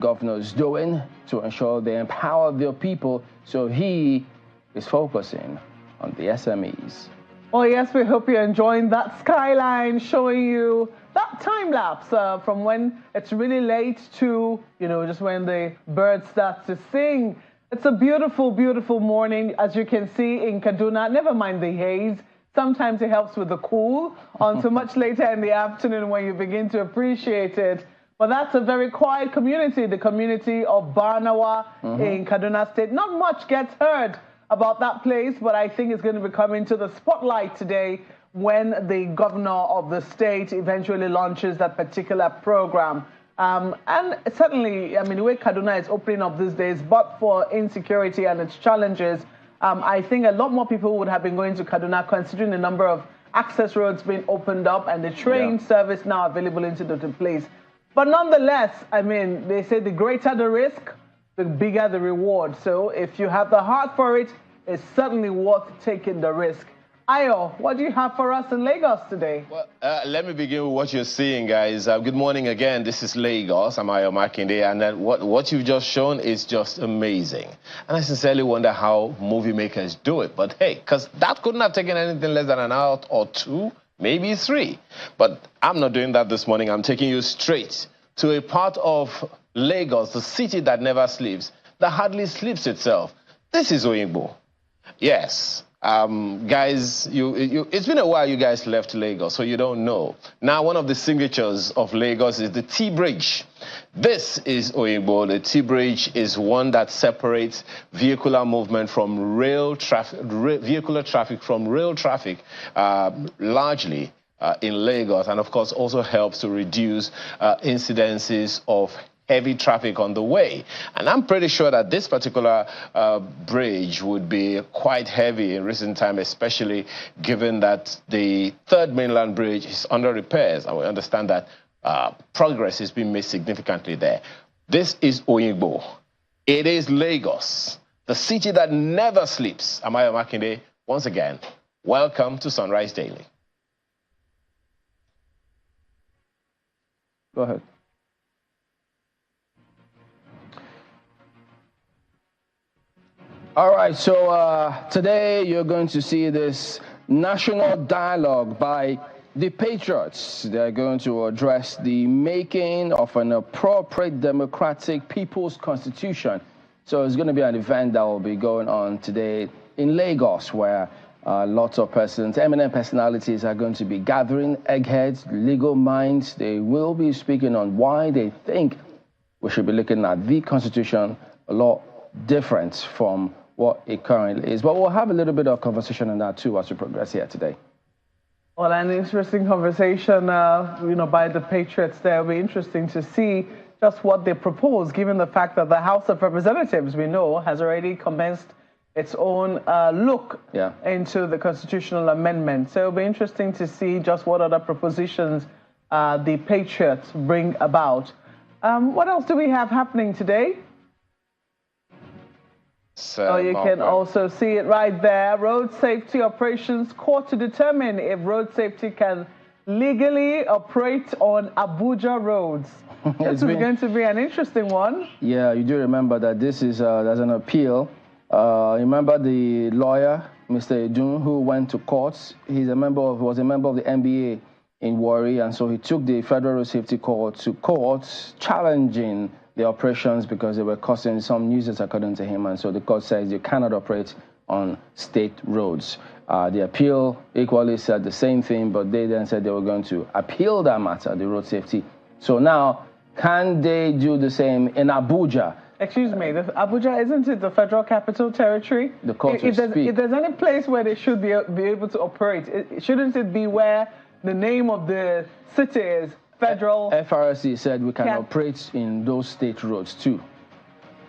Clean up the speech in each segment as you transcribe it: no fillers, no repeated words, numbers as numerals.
governor is doing to ensure they empower their people. So he is focusing on the SMEs. Oh yes, we hope you're enjoying that skyline, showing you that time lapse from when it's really late to, just when the birds start to sing. It's a beautiful, beautiful morning, as you can see in Kaduna. Never mind the haze. Sometimes it helps with the cool until much later in the afternoon when you begin to appreciate it. But that's a very quiet community, the community of Barnawa in Kaduna State. Not much gets heard about that place, but I think it's going to be coming to the spotlight today when the governor of the state eventually launches that particular program. And certainly, the way Kaduna is opening up these days, but for insecurity and its challenges, I think a lot more people would have been going to Kaduna considering the number of access roads being opened up and the train service now available into the place. But nonetheless, they say the greater the risk, the bigger the reward. So if you have the heart for it, it's certainly worth taking the risk. Ayo, what do you have for us in Lagos today? Well, let me begin with what you're seeing, guys. Good morning again. This is Lagos. I'm Ayo Makinde, and what you've just shown is just amazing. And I sincerely wonder how movie makers do it. But hey, because that couldn't have taken anything less than an hour or two, maybe three. But I'm not doing that this morning. I'm taking you straight to a part of Lagos, the city that never sleeps, that hardly sleeps itself. This is Oyingbo. Yes. Guys, it's been a while you guys left Lagos, so you don't know. Now, one of the signatures of Lagos is the T-Bridge. This is Oyingbo. The T-Bridge is one that separates vehicular movement from vehicular traffic from rail traffic, largely in Lagos, and of course also helps to reduce incidences of heavy traffic on the way. And I'm pretty sure that this particular bridge would be quite heavy in recent time, especially given that the third mainland bridge is under repairs. And we understand that progress is being made significantly there. This is Oyingbo. It is Lagos, the city that never sleeps. I'm Ayo Makinde. Once again, welcome to Sunrise Daily. Go ahead. All right, so today you're going to see this national dialogue by the Patriots. They're going to address the making of an appropriate democratic people's constitution. So it's going to be an event that will be going on today in Lagos, where lots of persons, eminent personalities are going to be gathering, eggheads, legal minds. They will be speaking on why they think we should be looking at the constitution a lot different from what it currently is. But we'll have a little bit of conversation on that too as we progress here today. Well, an interesting conversation, by the Patriots there. It'll be interesting to see just what they propose, given the fact that the House of Representatives, we know, has already commenced its own look into the constitutional amendment. So it'll be interesting to see just what other propositions the Patriots bring about. What else do we have happening today? So you can also see it right there. Road safety operations court to determine if road safety can legally operate on Abuja roads. This is going to be an interesting one. Yeah, you do remember that this is there's an appeal. Remember the lawyer, Mr. Edun, who went to courts. Was a member of the NBA in Warri, and so he took the Federal Road Safety Court to court, challenging the operations because they were causing some nuisance, according to him. And so the court says you cannot operate on state roads. The appeal equally said the same thing, but they then said they were going to appeal that matter, the road safety. So now, can they do the same in Abuja? Excuse me, Abuja, isn't it the Federal Capital Territory? The court if there's any place where they should be able to operate, shouldn't it be where the name of the city is? Federal FRC said we can operate in those state roads too.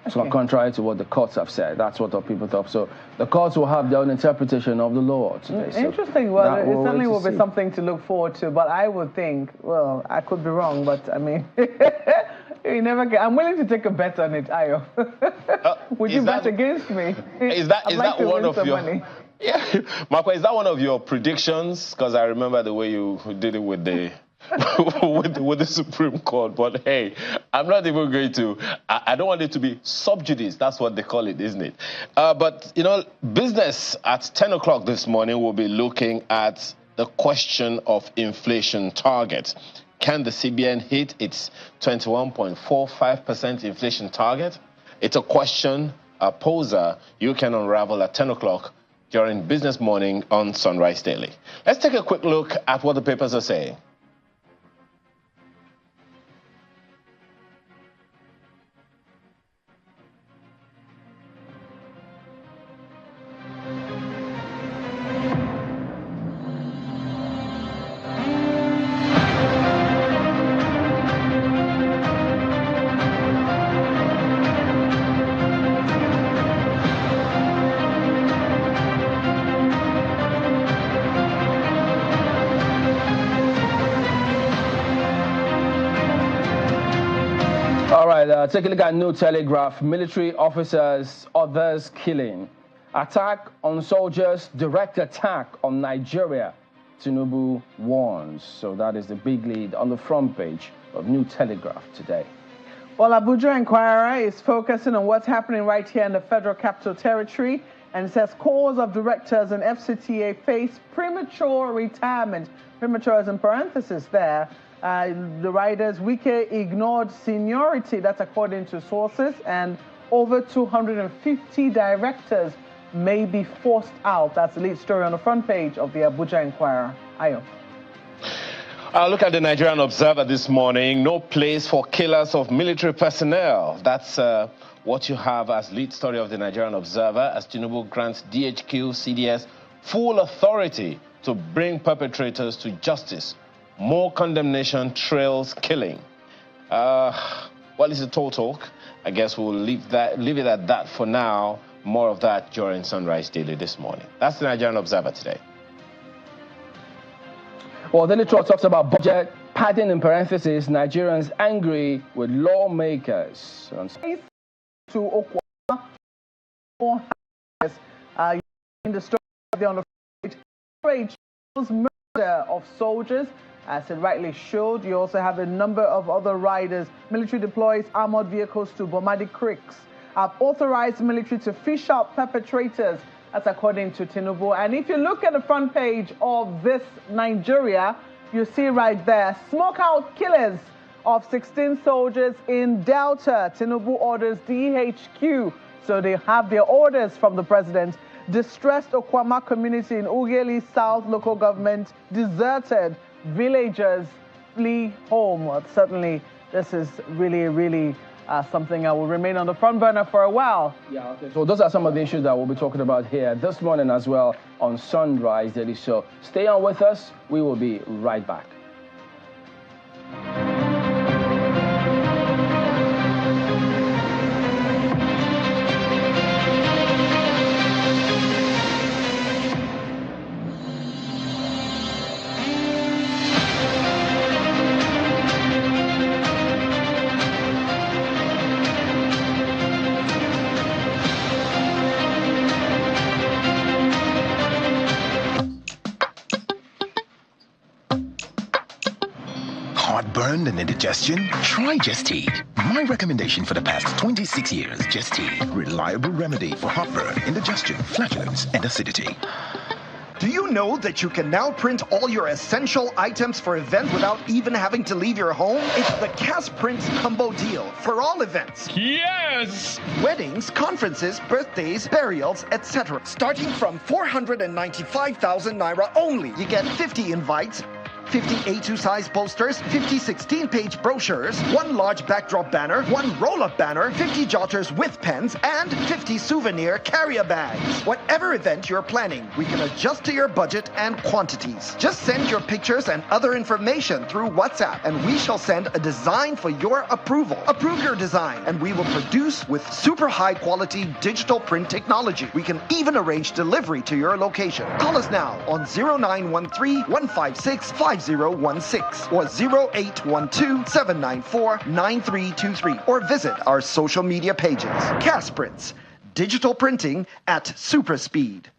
So contrary to what the courts have said, that's what the people thought. So the courts will have their own interpretation of the law today. Interesting. Well, it certainly will be something to look forward to. But I would think, well, I could be wrong, but you never get. I'm willing to take a bet on it, Ayo. Would you bet against me? Is that one of your money? Yeah, Marco, is that one of your predictions? Because I remember the way you did it with the with the Supreme Court. But hey, I'm not even going to. I don't want it to be sub judice. That's what they call it, isn't it? But you know, business at 10 o'clock this morning will be looking at the question of inflation target. Can the CBN hit its 21.45% inflation target? It's a question, a poser you can unravel at 10 o'clock during Business Morning on Sunrise Daily. Let's take a quick look at what the papers are saying. All right, take a look at New Telegraph. Military officers, others killing. Attack on soldiers, direct attack on Nigeria. Tinubu warns. So that is the big lead on the front page of New Telegraph today. Well, Abuja Inquirer is focusing on what's happening right here in the Federal Capital Territory, and it says corps of directors and FCTA face premature retirement. Premature is in parentheses there. The riders, Wike ignored seniority, that's according to sources, and over 250 directors may be forced out. That's the lead story on the front page of the Abuja Inquirer. Ayo. Look at the Nigerian Observer this morning. No place for killers of military personnel. That's what you have as lead story of the Nigerian Observer, as Tinubu grants DHQ, CDS full authority to bring perpetrators to justice. More condemnation trails killing. What is the talk? I guess we'll leave it at that for now. More of that during Sunrise Daily this morning. That's the Nigerian Observer today. Well, Daily Trust talks about budget padding in parentheses. Nigerians angry with lawmakers. To Okuama, in the story on the page, murder of soldiers. As it rightly showed, you also have a number of other riders. Military deploys armored vehicles to Bomadi Creeks. Authorized military to fish out perpetrators. That's according to Tinubu. And if you look at the front page of this Nigeria, you see right there, smoke out killers of 16 soldiers in Delta. Tinubu orders DHQ. So they have their orders from the president. Distressed Okuama community in Ugeli South local government deserted. Villagers flee home. Well, certainly, this is really something that will remain on the front burner for a while. Yeah, okay. So those are some of the issues that we'll be talking about here this morning as well on Sunrise Daily. So stay on with us. We will be right back. Heartburn and indigestion? Try Just Eat. My recommendation for the past 26 years, Just Eat. Reliable remedy for heartburn, indigestion, flatulence, and acidity. Do you know that you can now print all your essential items for events without even having to leave your home? It's the Cast Print Combo Deal for all events. Yes! Weddings, conferences, birthdays, burials, etc. Starting from 495,000 Naira only. You get 50 invites, 50 A2 size posters, 50 16-page brochures, 1 large backdrop banner, 1 roll-up banner, 50 jotters with pens, and 50 souvenir carrier bags. Whatever event you're planning, we can adjust to your budget and quantities. Just send your pictures and other information through WhatsApp, and we shall send a design for your approval. Approve your design, and we will produce with super high-quality digital print technology. We can even arrange delivery to your location. Call us now on 0913-156-5016 or 0812-794-9323 or visit our social media pages. Cast Prints, digital printing at super speed.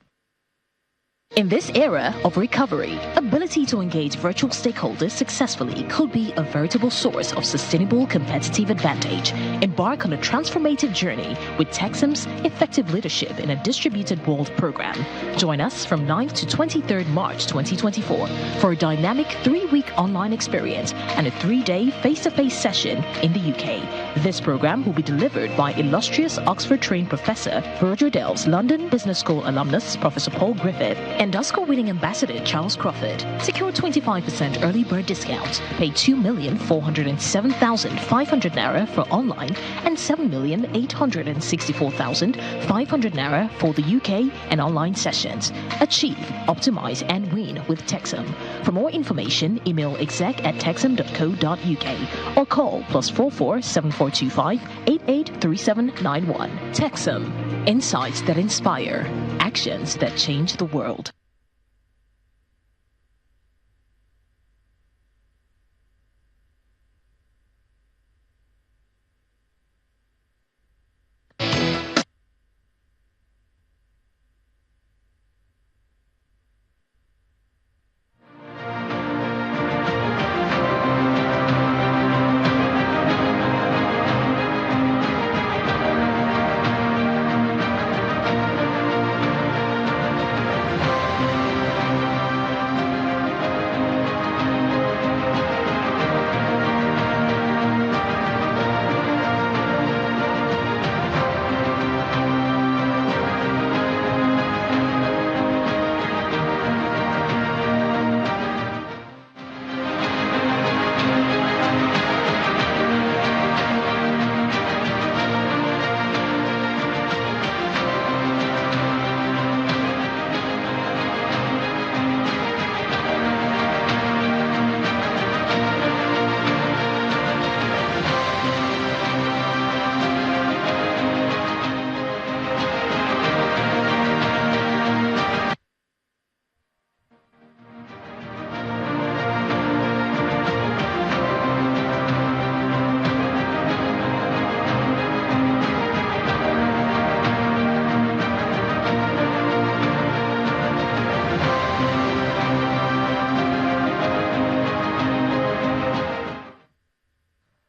In this era of recovery, ability to engage virtual stakeholders successfully could be a veritable source of sustainable competitive advantage. Embark on a transformative journey with Texam's Effective Leadership in a Distributed World program. Join us from 9th to 23rd March 2024 for a dynamic 3-week online experience and a 3-day face-to-face session in the UK. This program will be delivered by illustrious Oxford-trained Professor Roger Dell's London Business School alumnus, Professor Paul Griffith, and Oscar-winning Ambassador Charles Crawford. Secure 25% early bird discounts. Pay 2,407,500 naira for online and 7,864,500 naira for the UK and online sessions. Achieve, optimize, and win with Texam. For more information, email exec@texam.co.uk or call +44 7425 883791. Texam. Insights that inspire. Actions that change the world.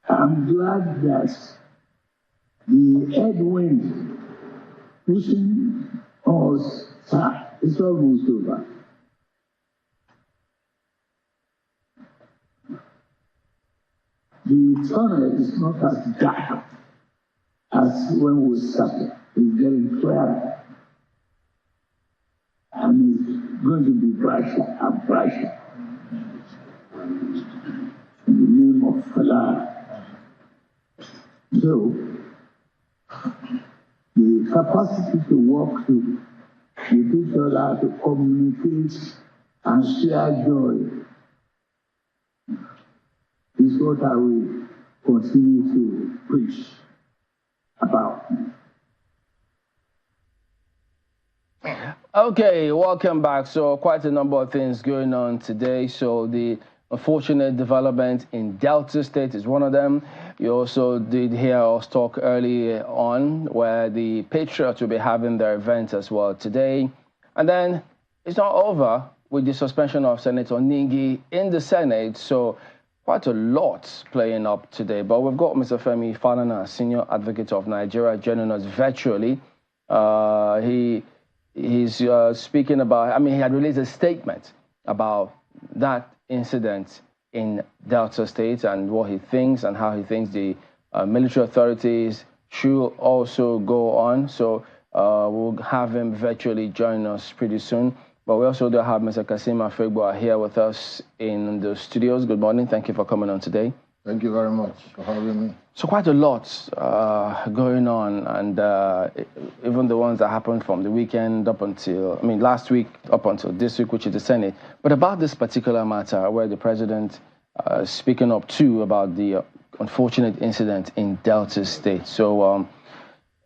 I'm glad that the headwind pushing us back is almost over. The tunnel is not as dark as when we started. It's getting clearer. And it's going to be brighter and brighter. In the name of Allah. So, the capacity to work with each other, to communicate and share joy is what I will continue to preach about. Okay, welcome back. So quite a number of things going on today. So the unfortunate development in Delta State is one of them. You also did hear us talk early on where the Patriots will be having their event as well today. And then it's not over with the suspension of Senator Ningi in the Senate. So quite a lot playing up today. But we've got Mr. Femi Falana, Senior Advocate of Nigeria, joining us virtually. He's speaking about, he had released a statement about that incident in Delta State and what he thinks and how he thinks the military authorities should also go on. So we'll have him virtually join us pretty soon. But we also do have Mr. Kasim Afegboa here with us in the studios. Good morning. Thank you for coming on today. Thank you very much for having me. So quite a lot going on, and even the ones that happened from the weekend up until, last week up until this week, which is the Senate. But about this particular matter where the president speaking up too about the unfortunate incident in Delta State. So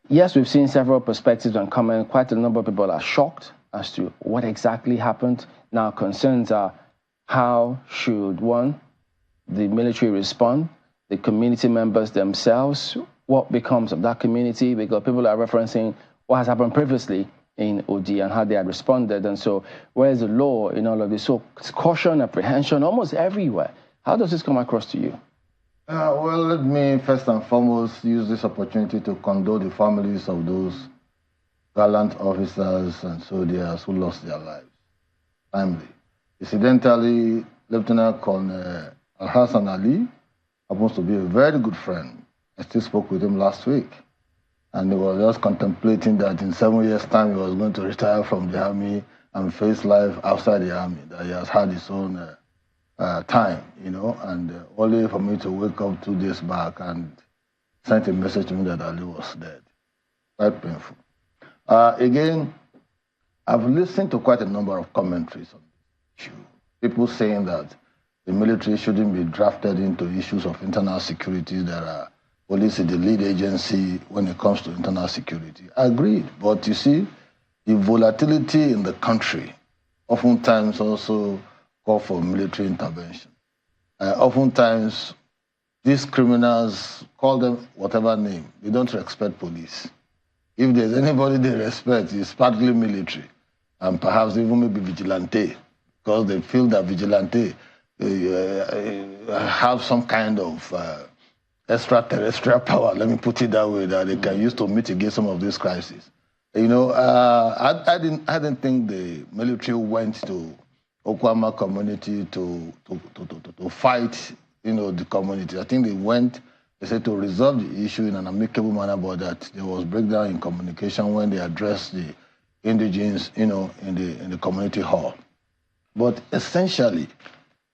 yes, we've seen several perspectives and comments. Quite a number of people are shocked as to what exactly happened. Now concerns are how should the military respond, the community members themselves, what becomes of that community, because people are referencing what has happened previously in OD and how they had responded. And so where's the law in all of this? So it's caution, apprehension, almost everywhere. How does this come across to you? Well, let me first and foremost use this opportunity to condole the families of those gallant officers and soldiers who lost their lives timely. Incidentally, Lieutenant Colonel Al-Hassan Ali happens to be a very good friend. I still spoke with him last week. And he was just contemplating that in 7 years' time he was going to retire from the army and face life outside the army, that he has had his own time, and only for me to wake up 2 days back and sent a message to me that Ali was dead. Quite painful. Again, I've listened to quite a number of commentaries on this issue. People saying that the military shouldn't be drafted into issues of internal security. There are police is the lead agency when it comes to internal security. I agree, but you see, the volatility in the country oftentimes also call for military intervention. Oftentimes, these criminals, call them whatever name, they don't respect police. If there's anybody they respect, it's partly military, and perhaps even maybe vigilante, because they feel that vigilante have some kind of extraterrestrial power, let me put it that way, that they can use to mitigate some of these crises. I didn't think the military went to Okuama community to fight, the community. I think they said to resolve the issue in an amicable manner, but that there was breakdown in communication when they addressed the indigents, in the community hall. But essentially,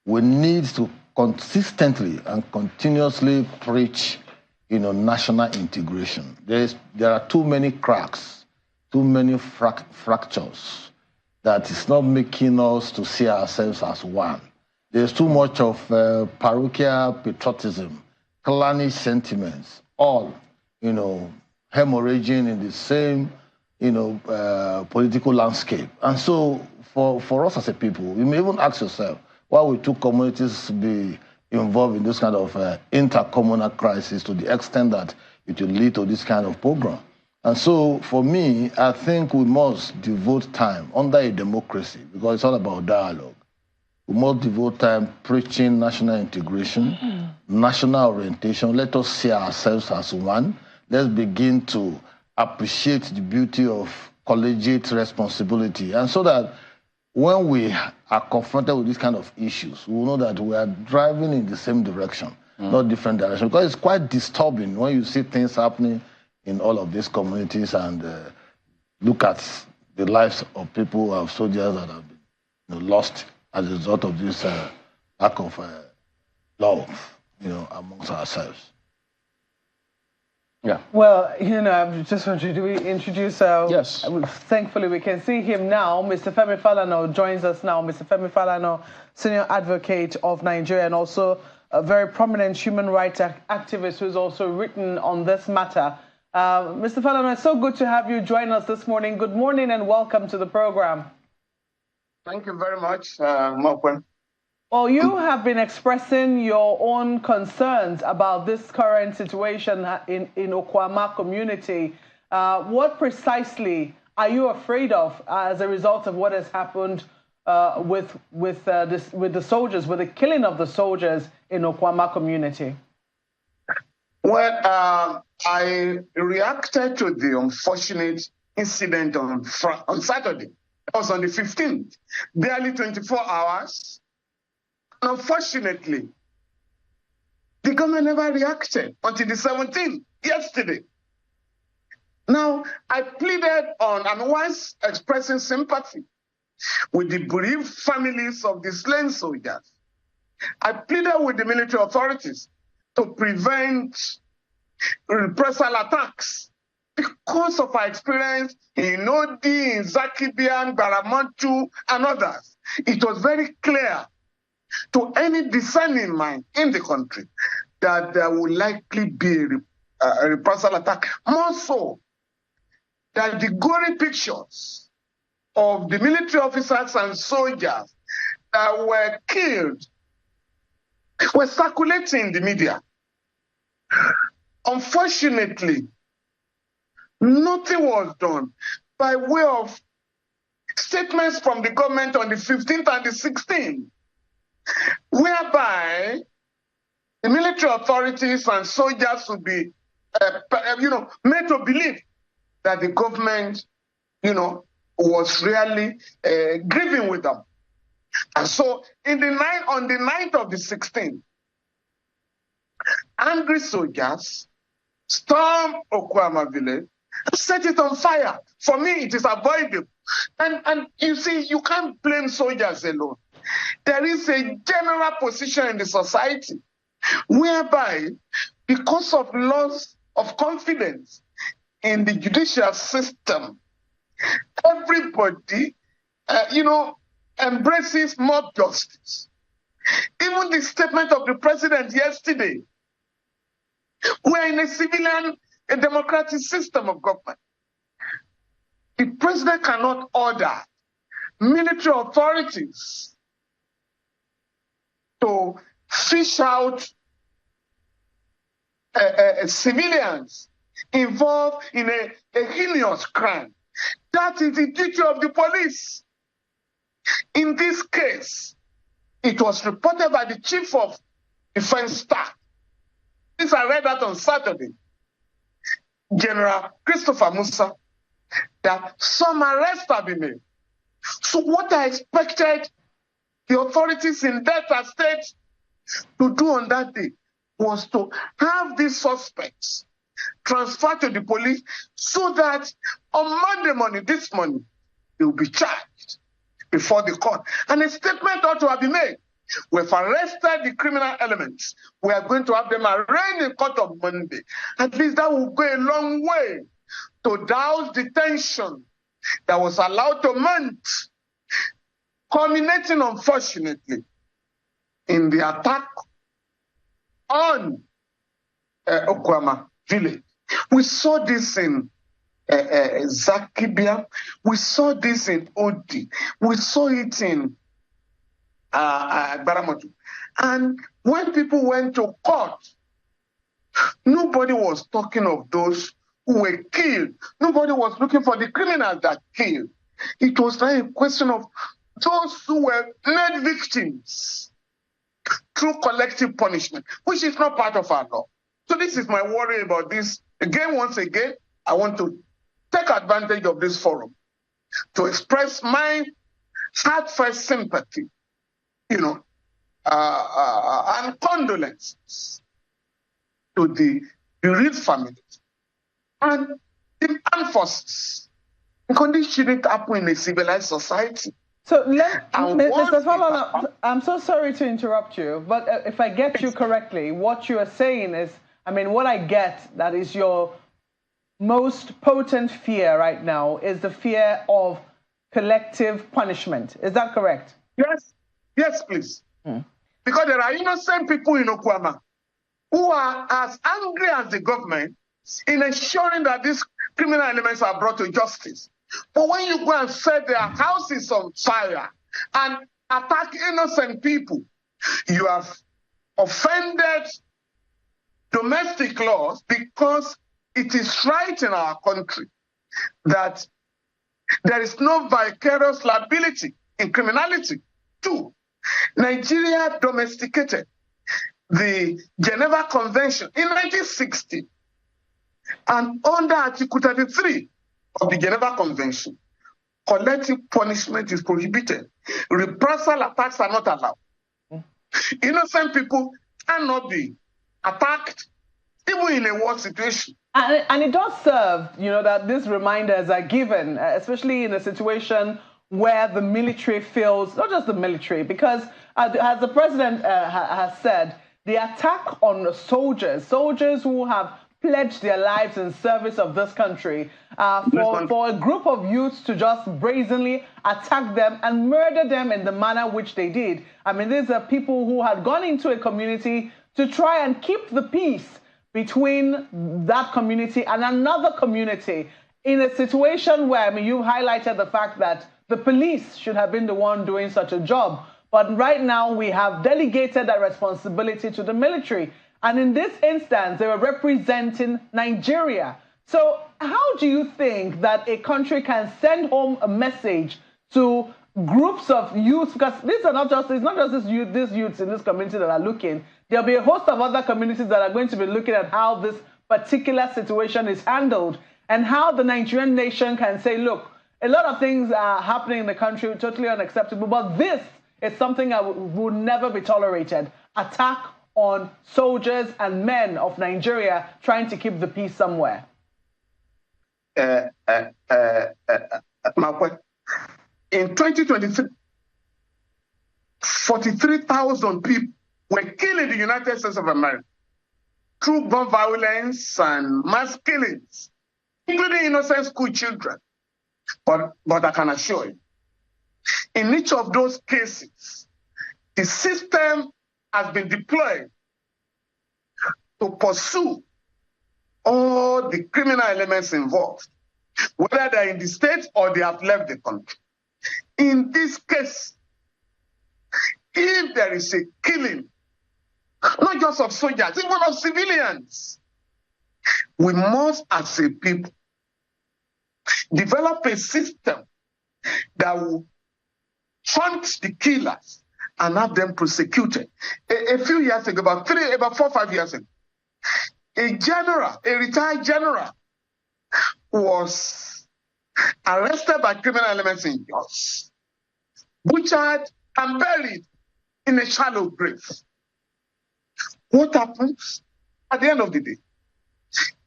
we need to consistently and continuously preach, national integration. There are too many cracks, too many fractures that is not making us to see ourselves as one. There's too much of parochial patriotism, clannish sentiments, all, hemorrhaging in the same, political landscape. And so for us as a people, you may even ask yourself, why would two communities be involved in this kind of intercommunal crisis to the extent that it will lead to this kind of program? And so, for me, I think we must devote time under a democracy, because it's all about dialogue. We must devote time preaching national integration, national orientation. Let us see ourselves as one. Let's begin to appreciate the beauty of collegiate responsibility. And so that when we are confronted with these kind of issues, we will know that we are driving in the same direction, not different direction. Because it's quite disturbing when you see things happening in all of these communities and look at the lives of people, of soldiers that have been lost as a result of this lack of love, amongst ourselves. Yeah. Well, I just want to introduce. Yes. Thankfully, we can see him now. Mr. Femi Falana joins us now. Mr. Femi Falana, senior advocate of Nigeria and also a very prominent human rights activist who's also written on this matter. Mr. Falana, it's so good to have you join us this morning. Good morning and welcome to the program. Thank you very much, Mokwen. Well, you have been expressing your own concerns about this current situation in Okuama community. What precisely are you afraid of as a result of what has happened with the soldiers, with the killing of the soldiers in Okuama community? Well, I reacted to the unfortunate incident on Saturday. It was on the 15th, barely 24 hours. Unfortunately, the government never reacted until the 17th, yesterday. Now, I pleaded on and was expressing sympathy with the bereaved families of the slain soldiers. I pleaded with the military authorities to prevent reprisal attacks because of our experience in Odi, in Zakibian, Baramantu, and others. It was very clear to any discerning mind in the country that there will likely be a reprisal attack. More so that the gory pictures of the military officers and soldiers that were killed were circulating in the media. Unfortunately, nothing was done. by way of statements from the government on the 15th and the 16th, whereby the military authorities and soldiers would be, made to believe that the government, was really grieving with them. And so on the 9th of the 16th, angry soldiers stormed Okuama village and set it on fire. For me, it is avoidable. And you see, you can't blame soldiers alone. There is a general position in the society whereby, because of loss of confidence in the judicial system, everybody, embraces mob justice. Even the statement of the president yesterday, we're in a civilian, a democratic system of government. The president cannot order military authorities to fish out civilians involved in a heinous crime. That is the duty of the police. In this case, it was reported by the chief of defense staff. Since I read that on Saturday, General Christopher Musa, that some arrests have been made. So what I expected the authorities in Delta State to do on that day was to have these suspects transferred to the police so that on Monday morning, this morning, they will be charged before the court. And a statement ought to have been made. We've arrested the criminal elements. We are going to have them arraigned in court on Monday. At least that will go a long way to douse the tension that was allowed to mount, culminating, unfortunately, in the attack on Okuama village. We saw this in Zakibia. We saw this in Odi. We saw it in Baramotu. And when people went to court, nobody was talking of those who were killed. Nobody was looking for the criminals that killed. It was like a question of those who were made victims through collective punishment, which is not part of our law. So this is my worry about this. Again, once again, I want to take advantage of this forum to express my heartfelt sympathy, and condolences to the bereaved families and the armed forces. Because this shouldn't happen in a civilized society. So, Mr. Falana, I'm so sorry to interrupt you, but if I get you correctly, what you are saying is, what I get, that is your most potent fear right now is the fear of collective punishment. Is that correct? Yes, please. Because there are innocent people in Okuama who are as angry as the government in ensuring that these criminal elements are brought to justice. But when you go and set their houses on fire and attack innocent people, you have offended domestic laws, because it is right in our country that there is no vicarious liability in criminality. 2, Nigeria domesticated the Geneva Convention in 1960, and under Article 33 of the Geneva Convention, collective punishment is prohibited. Reprisal attacks are not allowed. Innocent people cannot be attacked, even in a war situation. And it does serve, that these reminders are given, especially in a situation where the military feels, not just the military, because as the president has said, the attack on soldiers who have pledged their lives in service of this country, for a group of youths to just brazenly attack them and murder them in the manner which they did. These are people who had gone into a community to try and keep the peace between that community and another community, in a situation where, you've highlighted the fact that the police should have been the one doing such a job. But right now, we have delegated that responsibility to the military. And in this instance, they were representing Nigeria. So how do you think that a country can send home a message to groups of youth? Because these are not just, it's not just these youths in this community that are looking. There'll be a host of other communities that are going to be looking at how this particular situation is handled and how the Nigerian nation can say, look, a lot of things are happening in the country, totally unacceptable, but this is something that would never be tolerated. Attack on soldiers and men of Nigeria trying to keep the peace somewhere. In 2023, 43,000 people were killed in the United States of America through gun violence and mass killings, including innocent school children. But I can assure you, in each of those cases, the system has been deployed to pursue all the criminal elements involved, whether they're in the state or they have left the country. In this case, if there is a killing, not just of soldiers, even of civilians, we must, as a people, develop a system that will hunt the killers and have them prosecuted. A few years ago, about 4 or 5 years ago, a retired general, was arrested by criminal elements in Jos, butchered and buried in a shallow grave. What happens? At the end of the day,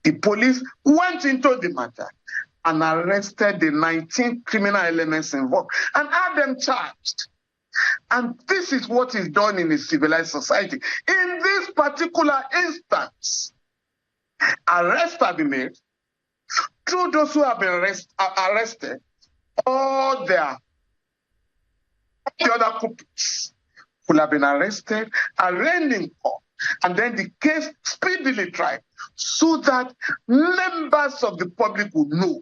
the police went into the matter and arrested the 19 criminal elements involved and had them charged. And this is what is done in a civilized society. In this particular instance, arrests have been made through those who have been arrested, all the other culprits will have been arrested, arraigned in court, and then the case speedily tried, so that members of the public will know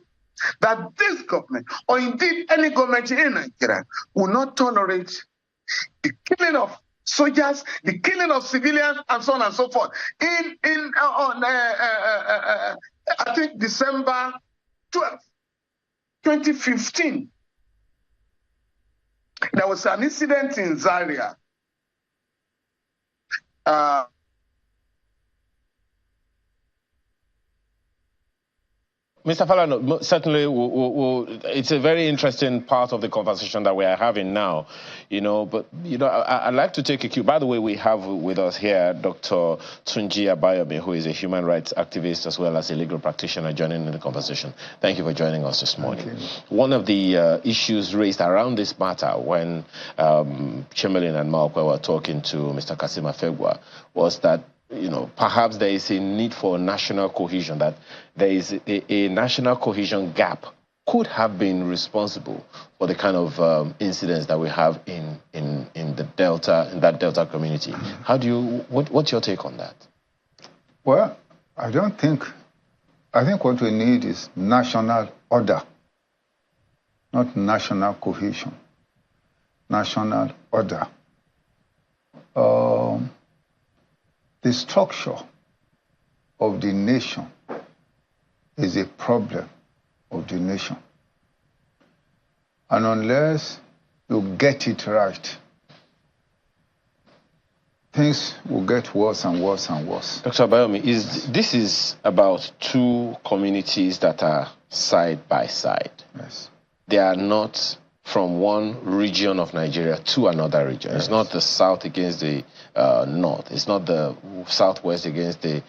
that this government, or indeed any government in Nigeria, will not tolerate the killing of soldiers, the killing of civilians, and so on and so forth. I think December 12th, 2015, there was an incident in Zaria. Mr. Falano, certainly, it's a very interesting part of the conversation that we are having now, but, I'd like to take a cue. By the way, we have with us here Dr. Tunji Abayomi, who is a human rights activist as well as a legal practitioner, joining in the conversation. Thank you for joining us this morning. One of the issues raised around this matter when Chamberlain and Maokwe were talking to Mr. Kasim Afegwa was that perhaps there is a need for national cohesion, that there is a national cohesion gap could have been responsible for the kind of incidents that we have in the Delta, in that Delta community. What's your take on that? Well, I think what we need is national order, not national cohesion. National order. The structure of the nation is a problem of the nation. And unless you get it right, things will get worse and worse and worse. Dr. Abayomi, this is about two communities that are side by side. Yes. They are not from one region of Nigeria to another region. Yes. It's not the south against the north. It's not the southwest against the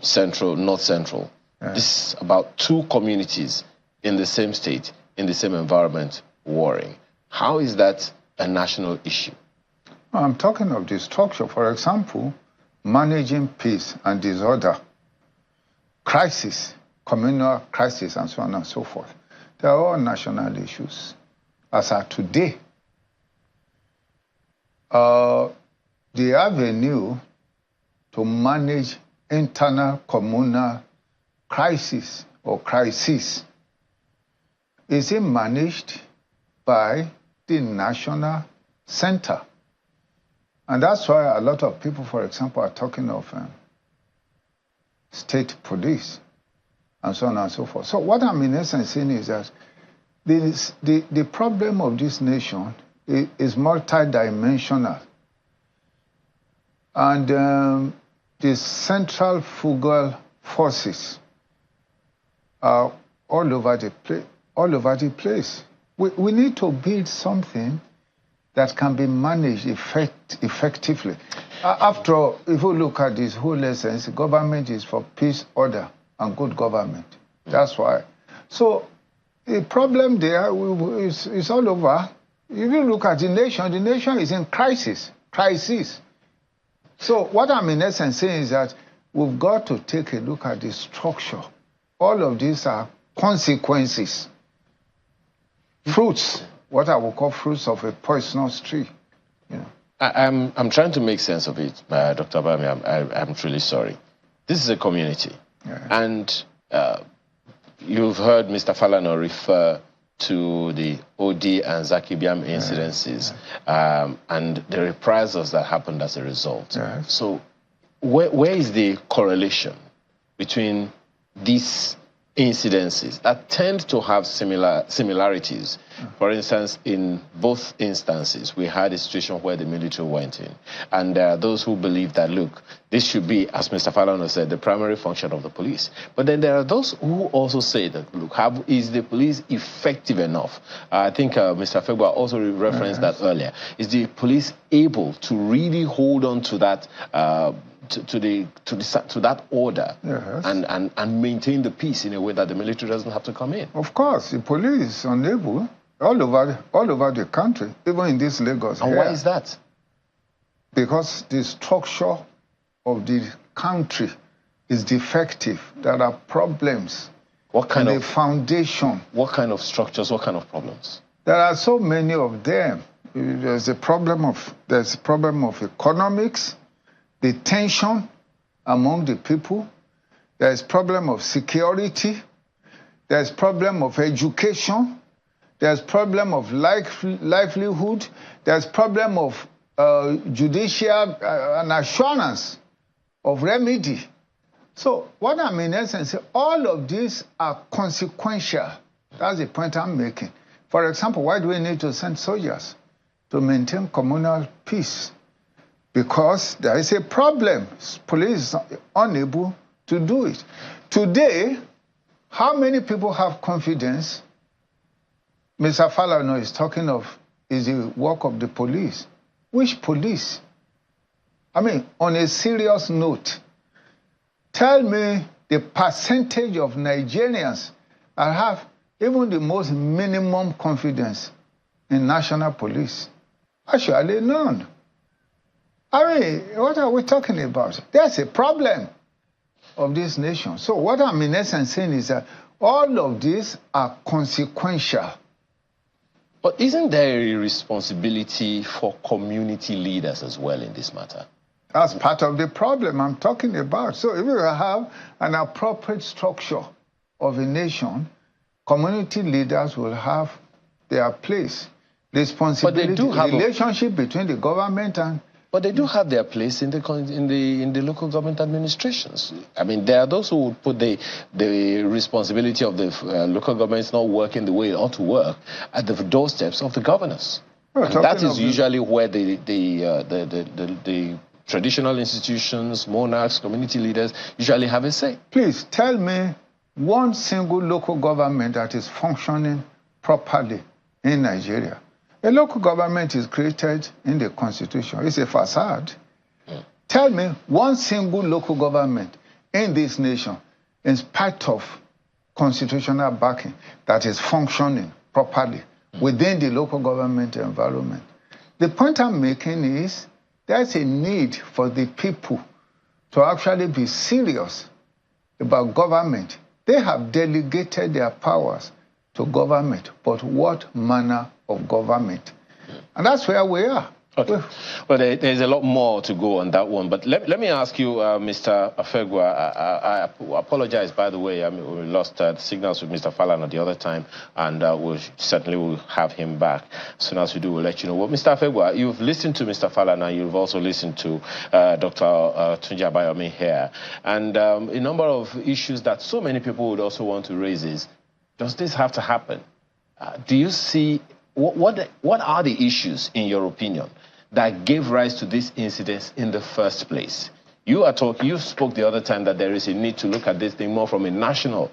central, north central. Yes. This is about two communities in the same state, in the same environment, warring. How is that a national issue? I'm talking of the structure. For example, managing peace and disorder, crisis, communal crisis, and so on and so forth. They are all national issues. As are today, the avenue to manage internal communal crisis or crisis is managed by the national center. And that's why a lot of people, for example, are talking of state police. and so on and so forth. So what I'm in essence saying is that the problem of this nation is multidimensional. And the centrifugal forces are all over the place. We need to build something that can be managed effectively. After all, if you look at this whole essence, government is for peace, order, and good government. That's why. So the problem there is all over. If you look at the nation is in crisis. So what I'm in essence saying is that we've got to take a look at the structure. All of these are consequences, fruits, what I would call fruits of a poisonous tree. You know. I'm trying to make sense of it, Dr. Bami. I'm truly sorry. This is a community, and you've heard Mr. Falana refer to the OD and Zaki Biam incidences and the reprisals that happened as a result. So where is the correlation between these incidences that tend to have similarities? For instance, in both instances, we had a situation where the military went in. And there are those who believe that, look, this should be, as Mr. Falana said, the primary function of the police. But then there are those who also say that, look, is the police effective enough? I think Mr. Fegwa also referenced that earlier. Is the police able to really hold on to that to that order and maintain the peace in a way that the military doesn't have to come in? Of course, the police is unable all over the country, even in this Lagos. And why is that? Because the structure of the country is defective. There are problems. What kind of foundation? What kind of structures? What kind of problems? There are so many of them. There's a problem of economics, the tension among the people. There's problem of security. There's problem of education. There's problem of livelihood. There's problem of judicial and assurance of remedy. So what I'm in essence, all of these are consequential. That's the point I'm making. For example, why do we need to send soldiers? To maintain communal peace. Because there is a problem. Police is unable to do it. Today, how many people have confidence? Mr. Falana is talking of is the work of the police. Which police? I mean, on a serious note, tell me the percentage of Nigerians that have even the most minimum confidence in national police. Actually, none. I mean, what are we talking about? There's a problem of this nation. So what I'm in essence saying is that all of these are consequential. But isn't there a responsibility for community leaders as well in this matter? That's part of the problem I'm talking about. So if you have an appropriate structure of a nation, community leaders will have their place. Responsibility, but they do have relationship between the government and... But they do have their place in the local government administrations. I mean, there are those who would put the responsibility of the local governments not working the way it ought to work at the doorsteps of the governors. And that is usually where the traditional institutions, monarchs, community leaders usually have a say. Please tell me one single local government that is functioning properly in Nigeria. A local government is created in the Constitution. It's a facade. Tell me one single local government in this nation, in spite of constitutional backing, that is functioning properly within the local government environment. The point I'm making is there's a need for the people to actually be serious about government. They have delegated their powers to government, but what manner of government? And that's where we are. Okay. Well, there's a lot more to go on that one, but let me ask you, Mr. Afegwa, I apologize, by the way. I mean, we lost signals with Mr. Falana the other time, and we certainly will have him back. As soon as we do, we'll let you know. Well, Mr. Afegwa, you've listened to Mr. Falana, you've also listened to Dr. Tunji Abayomi here, and a number of issues that so many people would also want to raise is, does this have to happen? Do you see, what are the issues, in your opinion, that gave rise to this incident in the first place? You spoke the other time that there is a need to look at this thing more from a national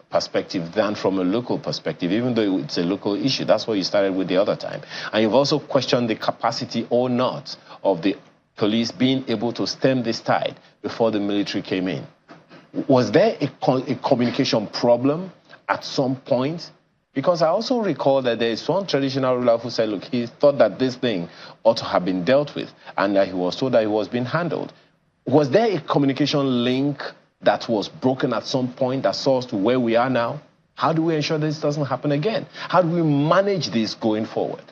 perspective than from a local perspective, even though it's a local issue. That's what you started with the other time. And you've also questioned the capacity or not of the police being able to stem this tide before the military came in. Was there a communication problem at some point? Because I also recall that there is one traditional ruler who said, look, he thought that this thing ought to have been dealt with, and that he was told that it was being handled. Was there a communication link that was broken at some point that saw us to where we are now? How do we ensure this doesn't happen again? How do we manage this going forward?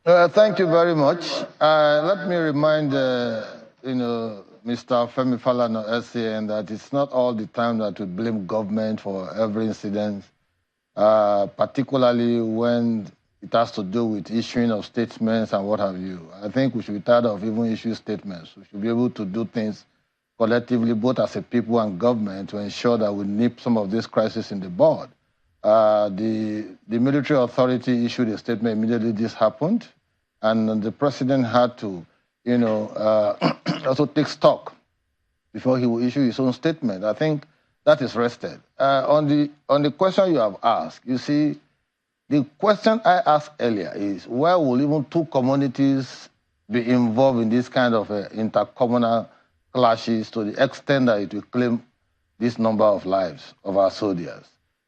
Thank you very much. Let me remind, Mr. Femi Falana, SCN, that it's not all the time that we blame government for every incident, particularly when it has to do with issuing of statements and what have you. I think we should be tired of even issuing statements. We should be able to do things collectively, both as a people and government, to ensure that we nip some of this crisis in the bud. The military authority issued a statement immediately this happened, and the president had to also take stock before he will issue his own statement. I think that is rested. On the question you have asked, you see, the question I asked earlier is, where will even two communities be involved in this kind of intercommunal clashes to the extent that it will claim this number of lives of our soldiers?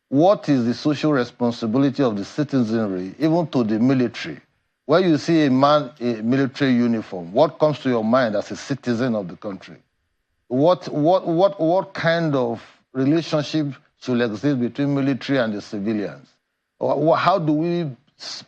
What is the social responsibility of the citizenry, even to the military? When you see a man in a military uniform, what comes to your mind as a citizen of the country? What kind of relationship should exist between military and the civilians? How do we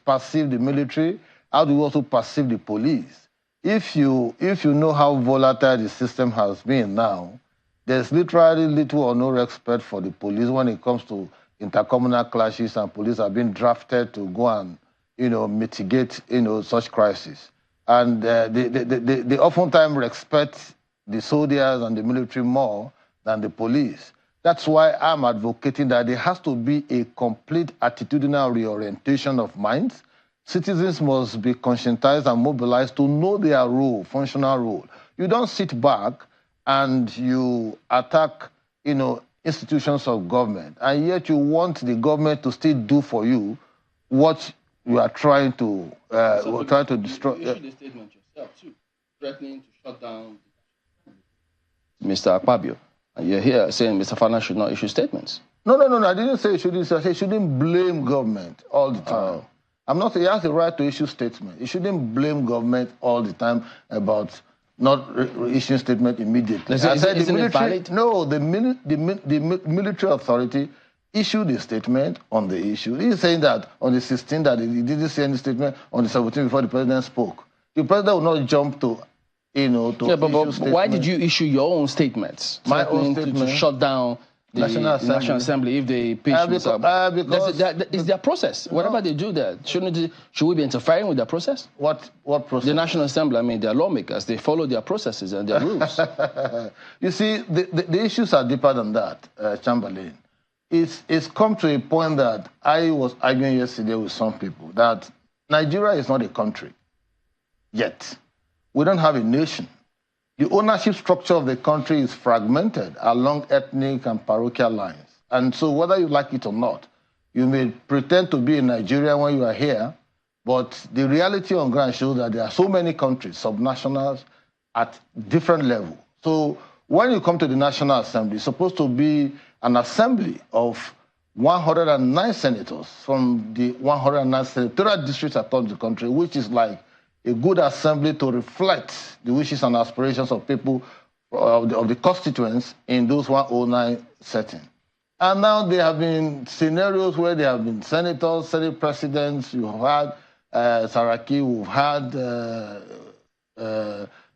perceive the military? How do we also perceive the police? If you know how volatile the system has been now, there's literally little or no respect for the police when it comes to intercommunal clashes, and police are being drafted to go and mitigate such crises. And they oftentimes respect the soldiers and the military more than the police. That's why I'm advocating that there has to be a complete attitudinal reorientation of minds. Citizens must be conscientized and mobilized to know their role, functional role. You don't sit back and you attack, institutions of government, and yet you want the government to still do for you what you are trying to destroy. You issued a statement yourself too, threatening to shut down Mr. Akpabio. And you're here saying Mr. Falana should not issue statements. No. I didn't say he shouldn't. I said he shouldn't blame government all the time. I'm not saying he has the right to issue statements. He shouldn't blame government all the time about not issuing statement immediately. Isn't it valid? No, the military authority issued a statement on the issue. He's saying that on the 16th that he didn't see any statement on the 17th before the president spoke. The president will not jump to, but why did you issue your own statements? My own statement to shut down the National Assembly if they pitch it's their process. Whatever they do there, should we be interfering with their process? What process? The National Assembly, they're lawmakers. They follow their processes and their rules. You see, the issues are deeper than that, Chamberlain. It's come to a point that I was arguing yesterday with some people that Nigeria is not a country yet. We don't have a nation. The ownership structure of the country is fragmented along ethnic and parochial lines. And so whether you like it or not, you may pretend to be a Nigerian when you are here, but the reality on ground shows that there are so many countries, subnationals, at different levels. So when you come to the National Assembly, it's supposed to be an assembly of 109 senators from the 109 senatorial districts across the country, which is like a good assembly to reflect the wishes and aspirations of people of the constituents in those 109 settings. And now there have been scenarios where there have been senators, Senate presidents. You've had Saraki, we've had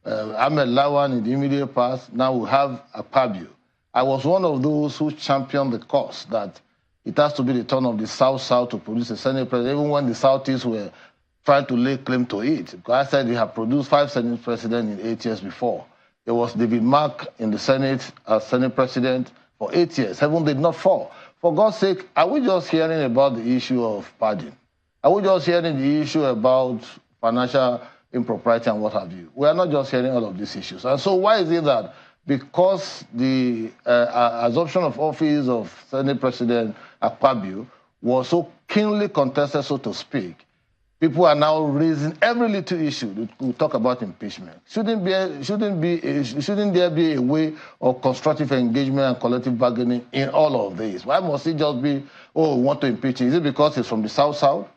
Ahmed Lawan in the immediate past. Now we have Akpabio. I was one of those who championed the cause that it has to be the turn of the South-South to produce a Senate president, even when the Southeast were trying to lay claim to it. Because I said they have produced 5 Senate presidents in 8 years before. There was David Mark in the Senate as Senate president for 8 years. Heaven did not fall. For God's sake, are we just hearing about the issue of pardon? Are we just hearing the issue about financial impropriety and what have you? We are not just hearing all of these issues. And so why is it that because the assumption of office of Senate President Akpabio was so keenly contested, so to speak, people are now raising every little issue. We talk about impeachment. Shouldn't there be a way of constructive engagement and collective bargaining in all of this? Why must it just be, oh, we want to impeach him? Is it because it's from the South-South?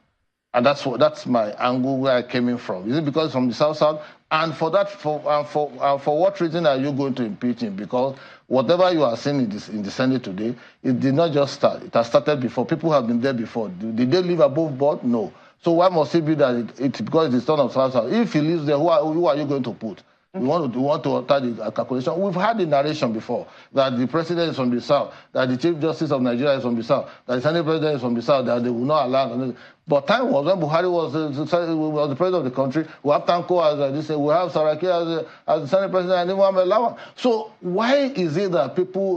And that's my angle where I came in from. Is it because it's from the South-South? And for what reason are you going to impeach him? Because whatever you are seeing in the Senate today, it did not just start. It has started before. People have been there before. Did they live above board? No. So why must it be that it's because it's son of South-South? If he lives there, who are you going to put? We want to start the calculation. We've had the narration before that the president is from the South, that the Chief Justice of Nigeria is from the South, that the Senate President is from the South, that they will not allow. But time was when Buhari was the president of the country. We have Tanko as they say, we have Saraki as the Senate President, and then we have Lawan. So why is it that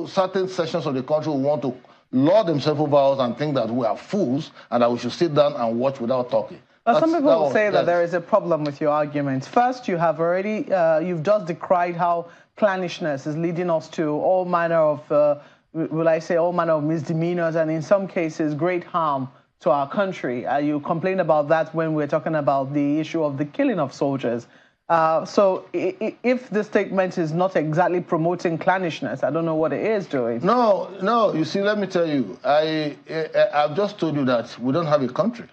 certain sections of the country want to lord themselves over us and think that we are fools and that we should sit down and watch without talking? Well, some people will say that there is a problem with your arguments. First, you have already, you've just decried how clannishness is leading us to all manner of, all manner of misdemeanors and in some cases great harm to our country. You complained about that when we're talking about the issue of the killing of soldiers. So if the statement is not exactly promoting clannishness, I don't know what it is doing. No, you see, let me tell you, I've just told you that we don't have a country.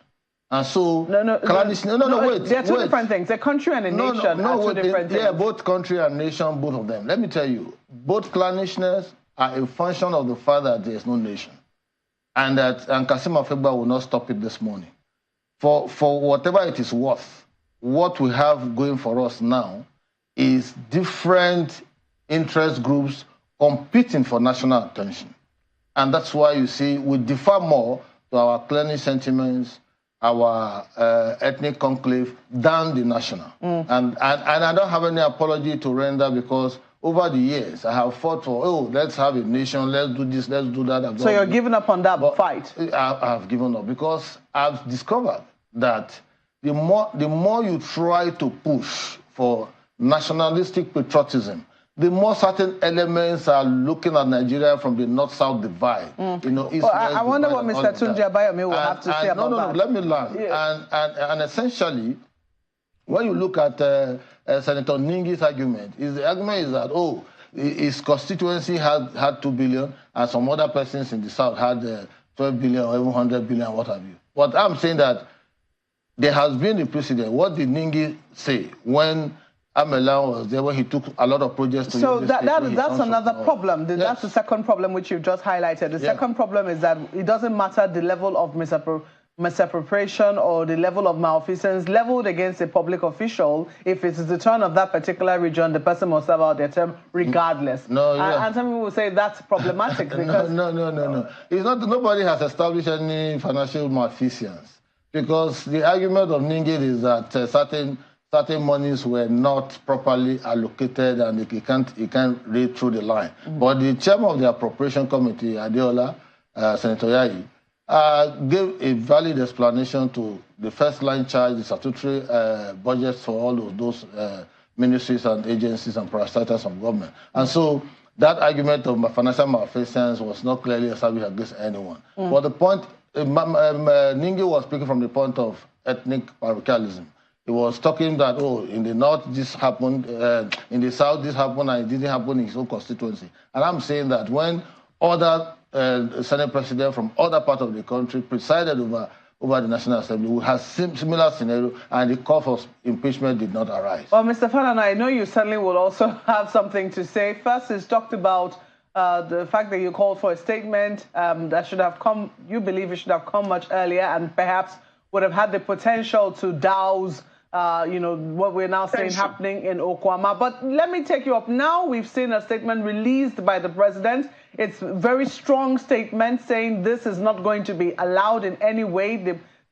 And so, wait. They're two different things. A country and a nation are two different things. Yeah, both country and nation, both of them. Let me tell you, both clannishness are a function of the fact that there is no nation. And Kasim Afegba will not stop it this morning. For whatever it is worth, what we have going for us now is different interest groups competing for national attention. And that's why you see we differ more to our clannish sentiments, our ethnic conclave than the national. And I don't have any apology to render because over the years I have fought for, let's have a nation, let's do this, let's do that. So you're giving up on that fight? I have given up because I've discovered that the more you try to push for nationalistic patriotism, the more certain elements are looking at Nigeria from the north-south divide. I wonder what Mr. Tunji Abayomi will have to say about that. No, let me learn. Yeah. And essentially, when you look at Senator Ningi's argument, the argument is that, his constituency had 2 billion and some other persons in the south had 12 billion or even 100 billion, what have you. But I'm saying that there has been a precedent. What did Ningi say when Amelan was there, when he took a lot of projects to So that's another problem. That's the second problem which you've just highlighted. The second problem is that it doesn't matter the level of misappropriation or the level of malfeasance leveled against a public official. If it's the turn of that particular region, the person must serve out their term regardless. And some people will say that's problematic because... No. It's not, nobody has established any financial malfeasance because the argument of Ningi is that certain monies were not properly allocated and he can't read through the line. But the chairman of the appropriation committee, Adeola, Senator Yayi, gave a valid explanation to the first line charge, the statutory budgets for all of those ministries and agencies and parastatals of government. And so that argument of financial malfeasance was not clearly established against anyone. But the point, Ningi was speaking from the point of ethnic parochialism. He was talking that, in the north this happened, in the south this happened, and it didn't happen in his own constituency. And I'm saying that when other Senate presidents from other parts of the country presided over the National Assembly, we had similar scenario, and the call for impeachment did not arise. Well, Mr. Falana, I know you certainly will also have something to say. First, it's talked about the fact that you called for a statement that should have come, you believe it should have come much earlier and perhaps would have had the potential to douse, what we're now saying happening in Okuama. But let me take you up. Now we've seen a statement released by the president. It's a very strong statement saying this is not going to be allowed in any way.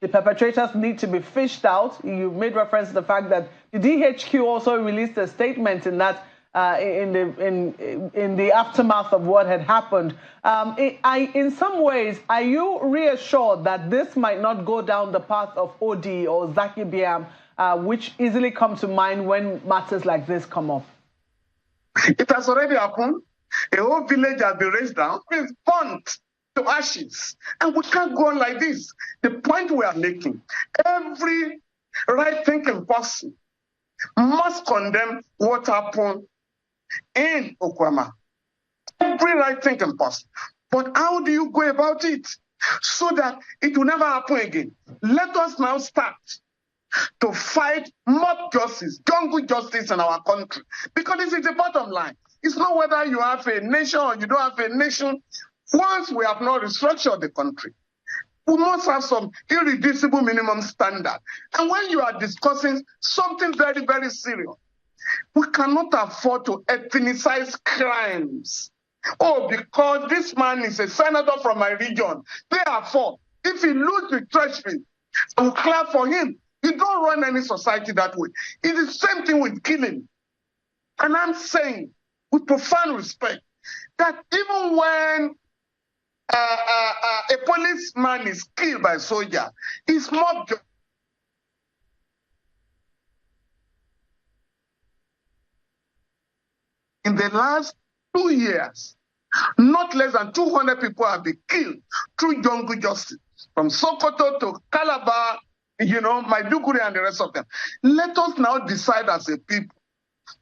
The perpetrators need to be fished out. You made reference to the fact that the DHQ also released a statement in that in the aftermath of what had happened. In some ways, are you reassured that this might not go down the path of OD or Zaki Biam, which easily come to mind when matters like this come up? It has already happened. A whole village has been raised down, it's burnt to ashes. And we can't go on like this. The point we are making, every right-thinking person must condemn what happened in Okuama. Every right-thinking person. But how do you go about it so that it will never happen again? Let us now start to fight mob justice, jungle justice in our country. Because this is the bottom line. It's not whether you have a nation or you don't have a nation. Once we have not restructured the country, we must have some irreducible minimum standard. And when you are discussing something very, very serious, we cannot afford to ethnicize crimes. Oh, because this man is a senator from my region. Therefore, if he loses the treasury, I will clap for him. You don't run any society that way. It's the same thing with killing. And I'm saying, with profound respect, that even when a policeman is killed by a soldier, it's mob justice. In the last 2 years, not less than 200 people have been killed through jungle justice, from Sokoto to Calabar, Maiduguri and the rest of them. Let us now decide as a people,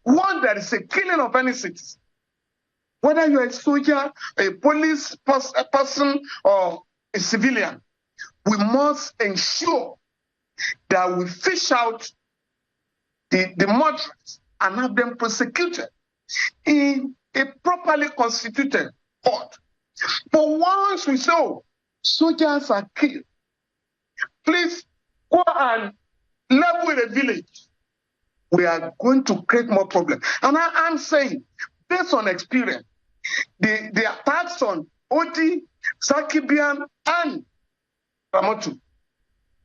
one, there is a killing of any citizen, whether you're a soldier, a police person, or a civilian, we must ensure that we fish out the murderers and have them prosecuted in a properly constituted court. But once we say, soldiers are killed, please go and level the village. We are going to create more problems. And I'm saying, based on experience, the attacks on Oti, Sakibian, and Ramotu,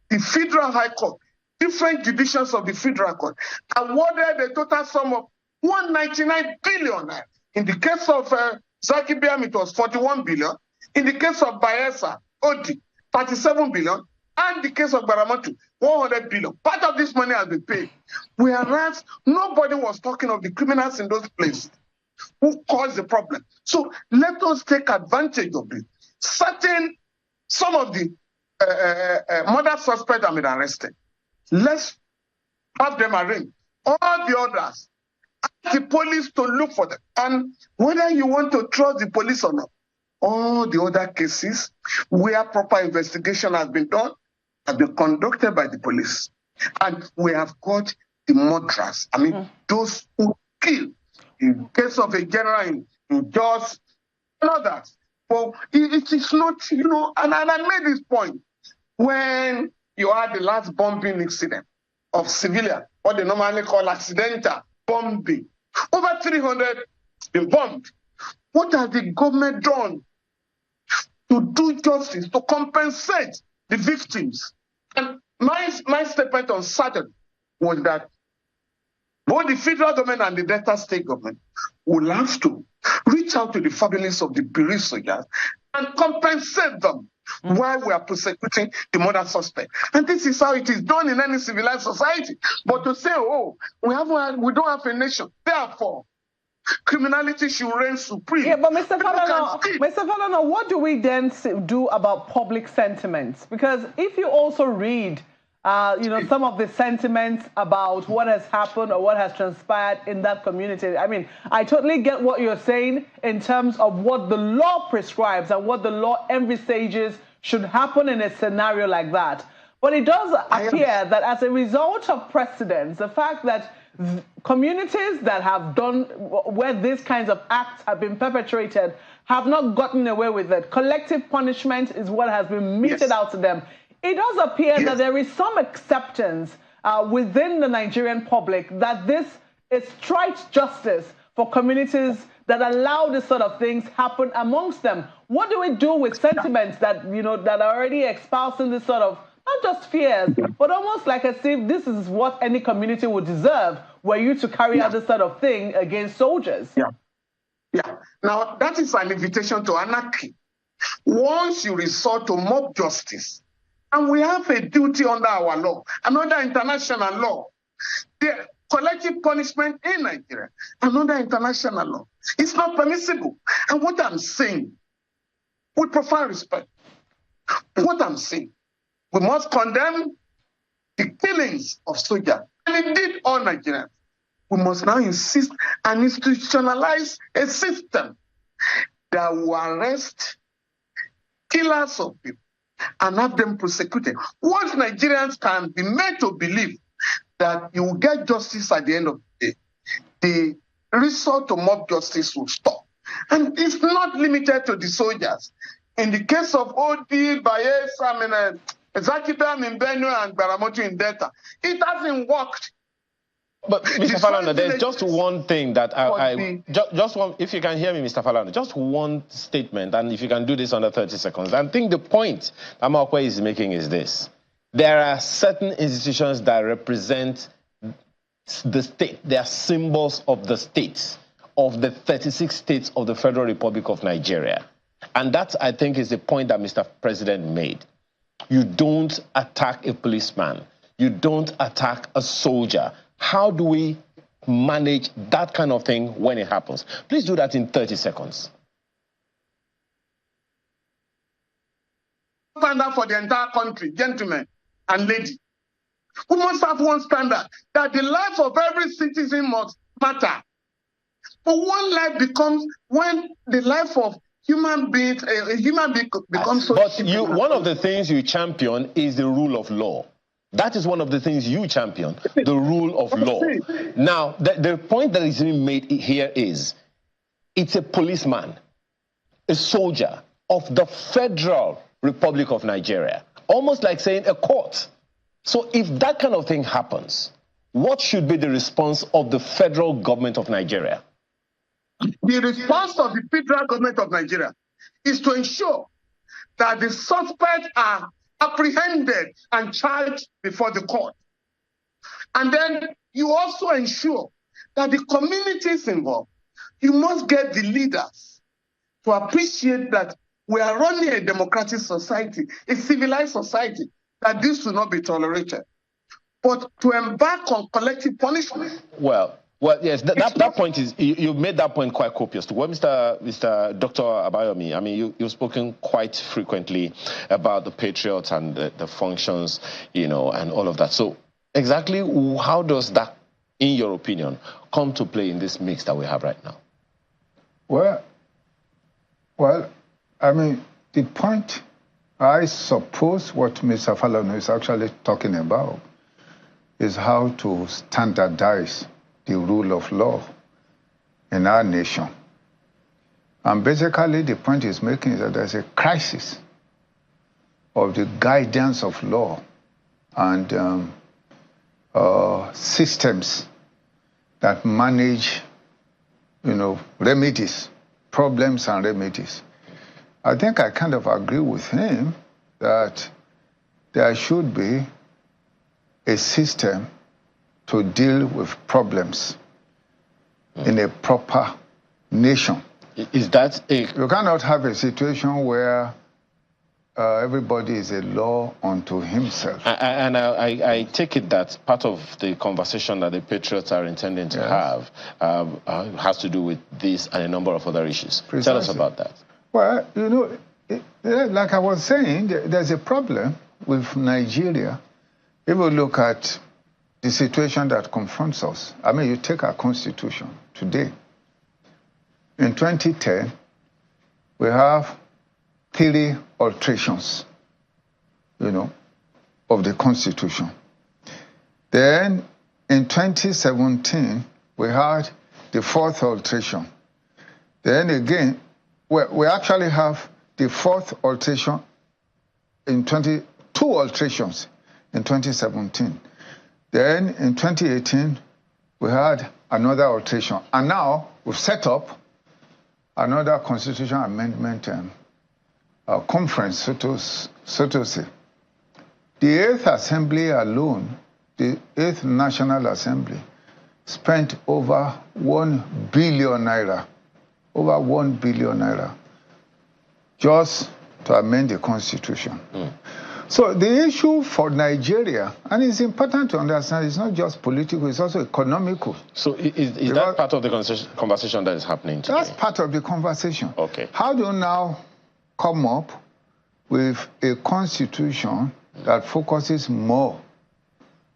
the Federal High Court, different judicials of the Federal Court, awarded a total sum of 199 billion. In the case of Sakibiam, it was 41 billion. In the case of Bayelsa, Oti, 37 billion. And the case of Baramotu, 100 billion. Part of this money has been paid. Whereas nobody was talking of the criminals in those places who caused the problem. So let us take advantage of it. Some of the murder suspects have been arrested. Let's have them arraigned. All the others, ask the police to look for them. And whether you want to trust the police or not, all the other cases where proper investigation has been done have been conducted by the police. And we have got the murderers. Those who kill. In case of a general in Jos and others. But it is not, and I made this point when you had the last bombing incident of civilian, what they normally call accidental bombing. Over 300 been bombed. What has the government done to do justice, to compensate the victims? And my statement on Saturday was that both the federal government and the Delta state government will have to reach out to the families of the bereaved soldiers and compensate them while we are prosecuting the murder suspect. And this is how it is done in any civilized society. But to say, we don't have a nation, therefore, criminality should reign supreme. Yeah, but Mr. Falana, what do we then do about public sentiments? Because if you also read, some of the sentiments about what has happened or what has transpired in that community, I totally get what you're saying in terms of what the law prescribes and what the law envisages should happen in a scenario like that. But it does appear that as a result of precedents, the fact that communities that have done, where these kinds of acts have been perpetrated, have not gotten away with it. Collective punishment is what has been meted out to them. It does appear that there is some acceptance within the Nigerian public that this is trite justice for communities that allow this sort of things happen amongst them. What do we do with sentiments that, that are already espousing this sort of, not just fears, but almost like as if this is what any community would deserve, were you to carry out this sort of thing against soldiers? Now, that is an invitation to anarchy. Once you resort to mob justice, and we have a duty under our law, another international law, the collective punishment in Nigeria, another international law, it's not permissible. And what I'm saying, with profound respect, what I'm saying, we must condemn the killings of soldiers, and indeed all Nigerians. We must now insist and institutionalize a system that will arrest killers of people and have them prosecuted. Once Nigerians can be made to believe that you will get justice at the end of the day, the resort to mob justice will stop. And it's not limited to the soldiers. In the case of Odi, Bayelsa, Zakida, Benue, and Baramoto in Delta, it hasn't worked. But Mr. Falana, there's just one thing that just one, if you can hear me, Mr. Falana, just one statement, and if you can do this under 30 seconds. I think the point Amakwe is making is this. There are certain institutions that represent the state. They are symbols of the states, of the 36 states of the Federal Republic of Nigeria. And that, I think, is the point that Mr. President made. You don't attack a policeman. You don't attack a soldier. How do we manage that kind of thing when it happens? Please do that in 30 seconds. Standard for the entire country, gentlemen and ladies. We must have one standard, that the life of every citizen must matter. But one life becomes, when the life of human beings, a human being becomes so... But one of the things you champion is the rule of law. That is one of the things you champion, the rule of law. Now, the point that is being made here is, it's a policeman, a soldier of the Federal Republic of Nigeria, almost like saying a court. So if that kind of thing happens, what should be the response of the federal government of Nigeria? The response of the federal government of Nigeria is to ensure that the suspects are apprehended and charged before the court. And then you also ensure that the communities involved, you must get the leaders to appreciate that we are running a democratic society, a civilized society, that this will not be tolerated. But to embark on collective punishment... Well, yes, that point is, you made that point quite copiously. Well, Mr. Dr. Abayomi, I mean, you've spoken quite frequently about the patriots and the functions, and all of that. So exactly how does that, in your opinion, come to play in this mix that we have right now? Well, I mean, the point, I suppose what Mr. Falana is actually talking about is how to standardize the rule of law in our nation. And basically the point he's making is that there's a crisis of the guidance of law and systems that manage, remedies, problems and remedies. I think I kind of agree with him that there should be a system to deal with problems in a proper nation. Is that You cannot have a situation where everybody is a law unto himself. And I take it that part of the conversation that the Patriots are intending to have has to do with this and a number of other issues. Precisely. Tell us about that. Well, like I was saying, there's a problem with Nigeria. If we look at the situation that confronts us. I mean, you take our constitution today. In 2010, we have 3 alterations, of the constitution. Then in 2017, we had the 4th alteration. Then again, we actually have the 4th alteration in 2 alterations in 2017. Then in 2018, we had another alteration. And now we've set up another constitutional amendment conference, so to say. The 8th Assembly alone, the 8th National Assembly, spent over 1 billion naira, just to amend the Constitution. So the issue for Nigeria, and it's important to understand, it's not just political, it's also economical. So is that part of the conversation that is happening today? That's part of the conversation. Okay. How do you now come up with a constitution that focuses more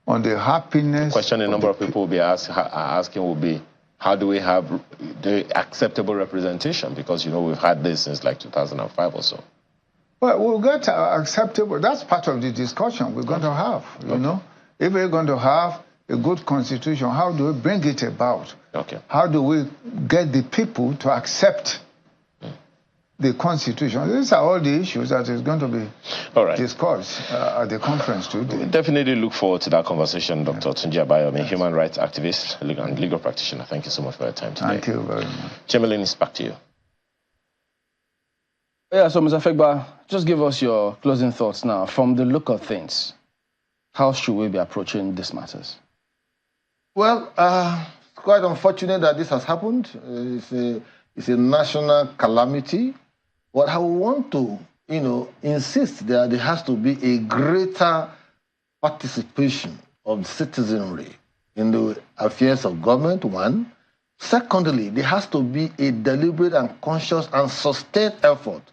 on the happiness? The question a number of people will be asking will be, how do we have the acceptable representation? Because, you know, we've had this since like 2005 or so. Well, we'll get acceptable. That's part of the discussion we're going to have, you know. If we're going to have a good constitution, how do we bring it about? Okay. How do we get the people to accept the constitution? These are all the issues that is going to be discussed at the conference today. We definitely look forward to that conversation, Dr. Tunji Abayomi, human rights activist and legal practitioner. Thank you so much for your time today. Thank you very much. Chemelin, it's back to you. Yeah, so Mr. Fegba, just give us your closing thoughts now. From the look of things, how should we be approaching these matters? Well, it's quite unfortunate that this has happened. It's a national calamity. But I want to, insist that there has to be a greater participation of citizenry in the affairs of government, one. Secondly, there has to be a deliberate and conscious and sustained effort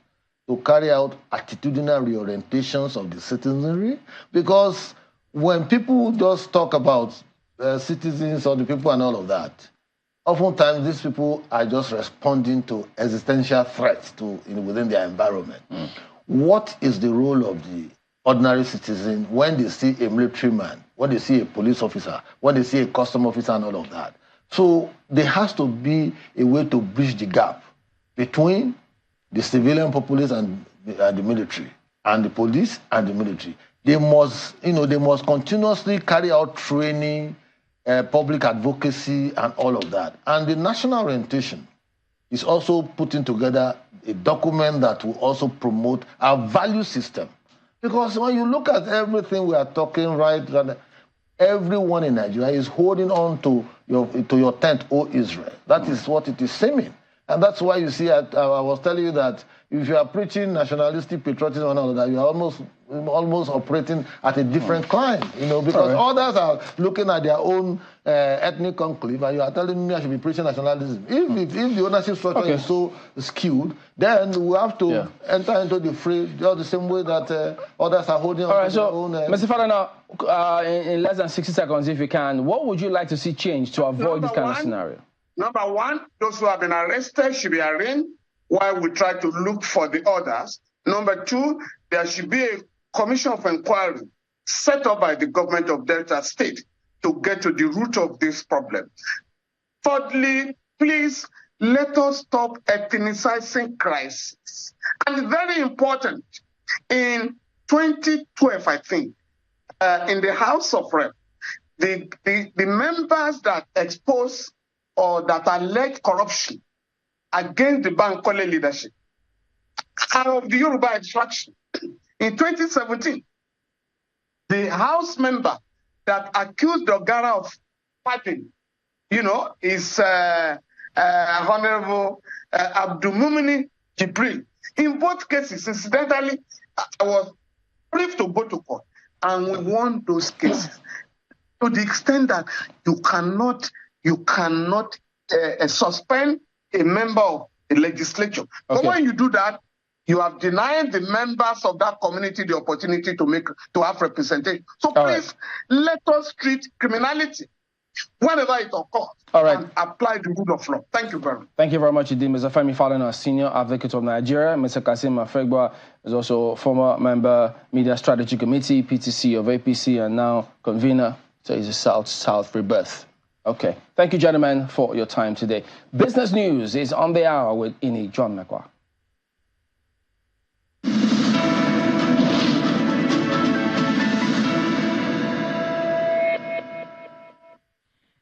to carry out attitudinal reorientations of the citizenry, because when people just talk about citizens or the people and all of that, oftentimes these people are just responding to existential threats within their environment. What is the role of the ordinary citizen when they see a military man, when they see a police officer, when they see a custom officer and all of that? So there has to be a way to bridge the gap between the civilian populace and the military, and the police and the military. They must continuously carry out training, public advocacy, and all of that. And the national orientation is also putting together a document that will also promote our value system. Because when you look at everything we are talking right, everyone in Nigeria is holding on to your tent, O Israel. That is what it is saying. And that's why you see, I was telling you that if you are preaching nationalistic patriotism and all of that, you are almost operating at a different climb, because others are looking at their own ethnic conclave, and you are telling me I should be preaching nationalism. If the ownership structure is so skewed, then we have to enter into the fray just the same way that others are holding on to their own... Mr. Father, now, in less than 60 seconds, if you can, what would you like to see change to avoid this kind of scenario? Number one, those who have been arrested should be arraigned while we try to look for the others. Number two, there should be a commission of inquiry set up by the government of Delta State to get to the root of this problem. Thirdly, please let us stop ethnicizing crisis. And very important, in 2012, I think, in the House of Rep, the members that expose or that alleged corruption against the Bankole leadership are of the Yoruba extraction. In 2017, the House member that accused Dogara of fighting, is Honorable Abdulmumini Jibril. In both cases, incidentally, I was briefed to go to court, and we won those cases to the extent that you cannot suspend a member of the legislature. But when you do that, you have denied the members of that community the opportunity to have representation. So please, let us treat criminality whenever it occurs and apply the rule of law. Thank you very much. Thank you very much indeed, Mr. Femi Falana, Senior Advocate of Nigeria. Mr. Kasim Afegba is also former member, Media Strategy Committee, PTC of APC, and now convener So it's a South rebirth. Okay. Thank you, gentlemen, for your time today. Business News is on the hour with Ini John Nakwa.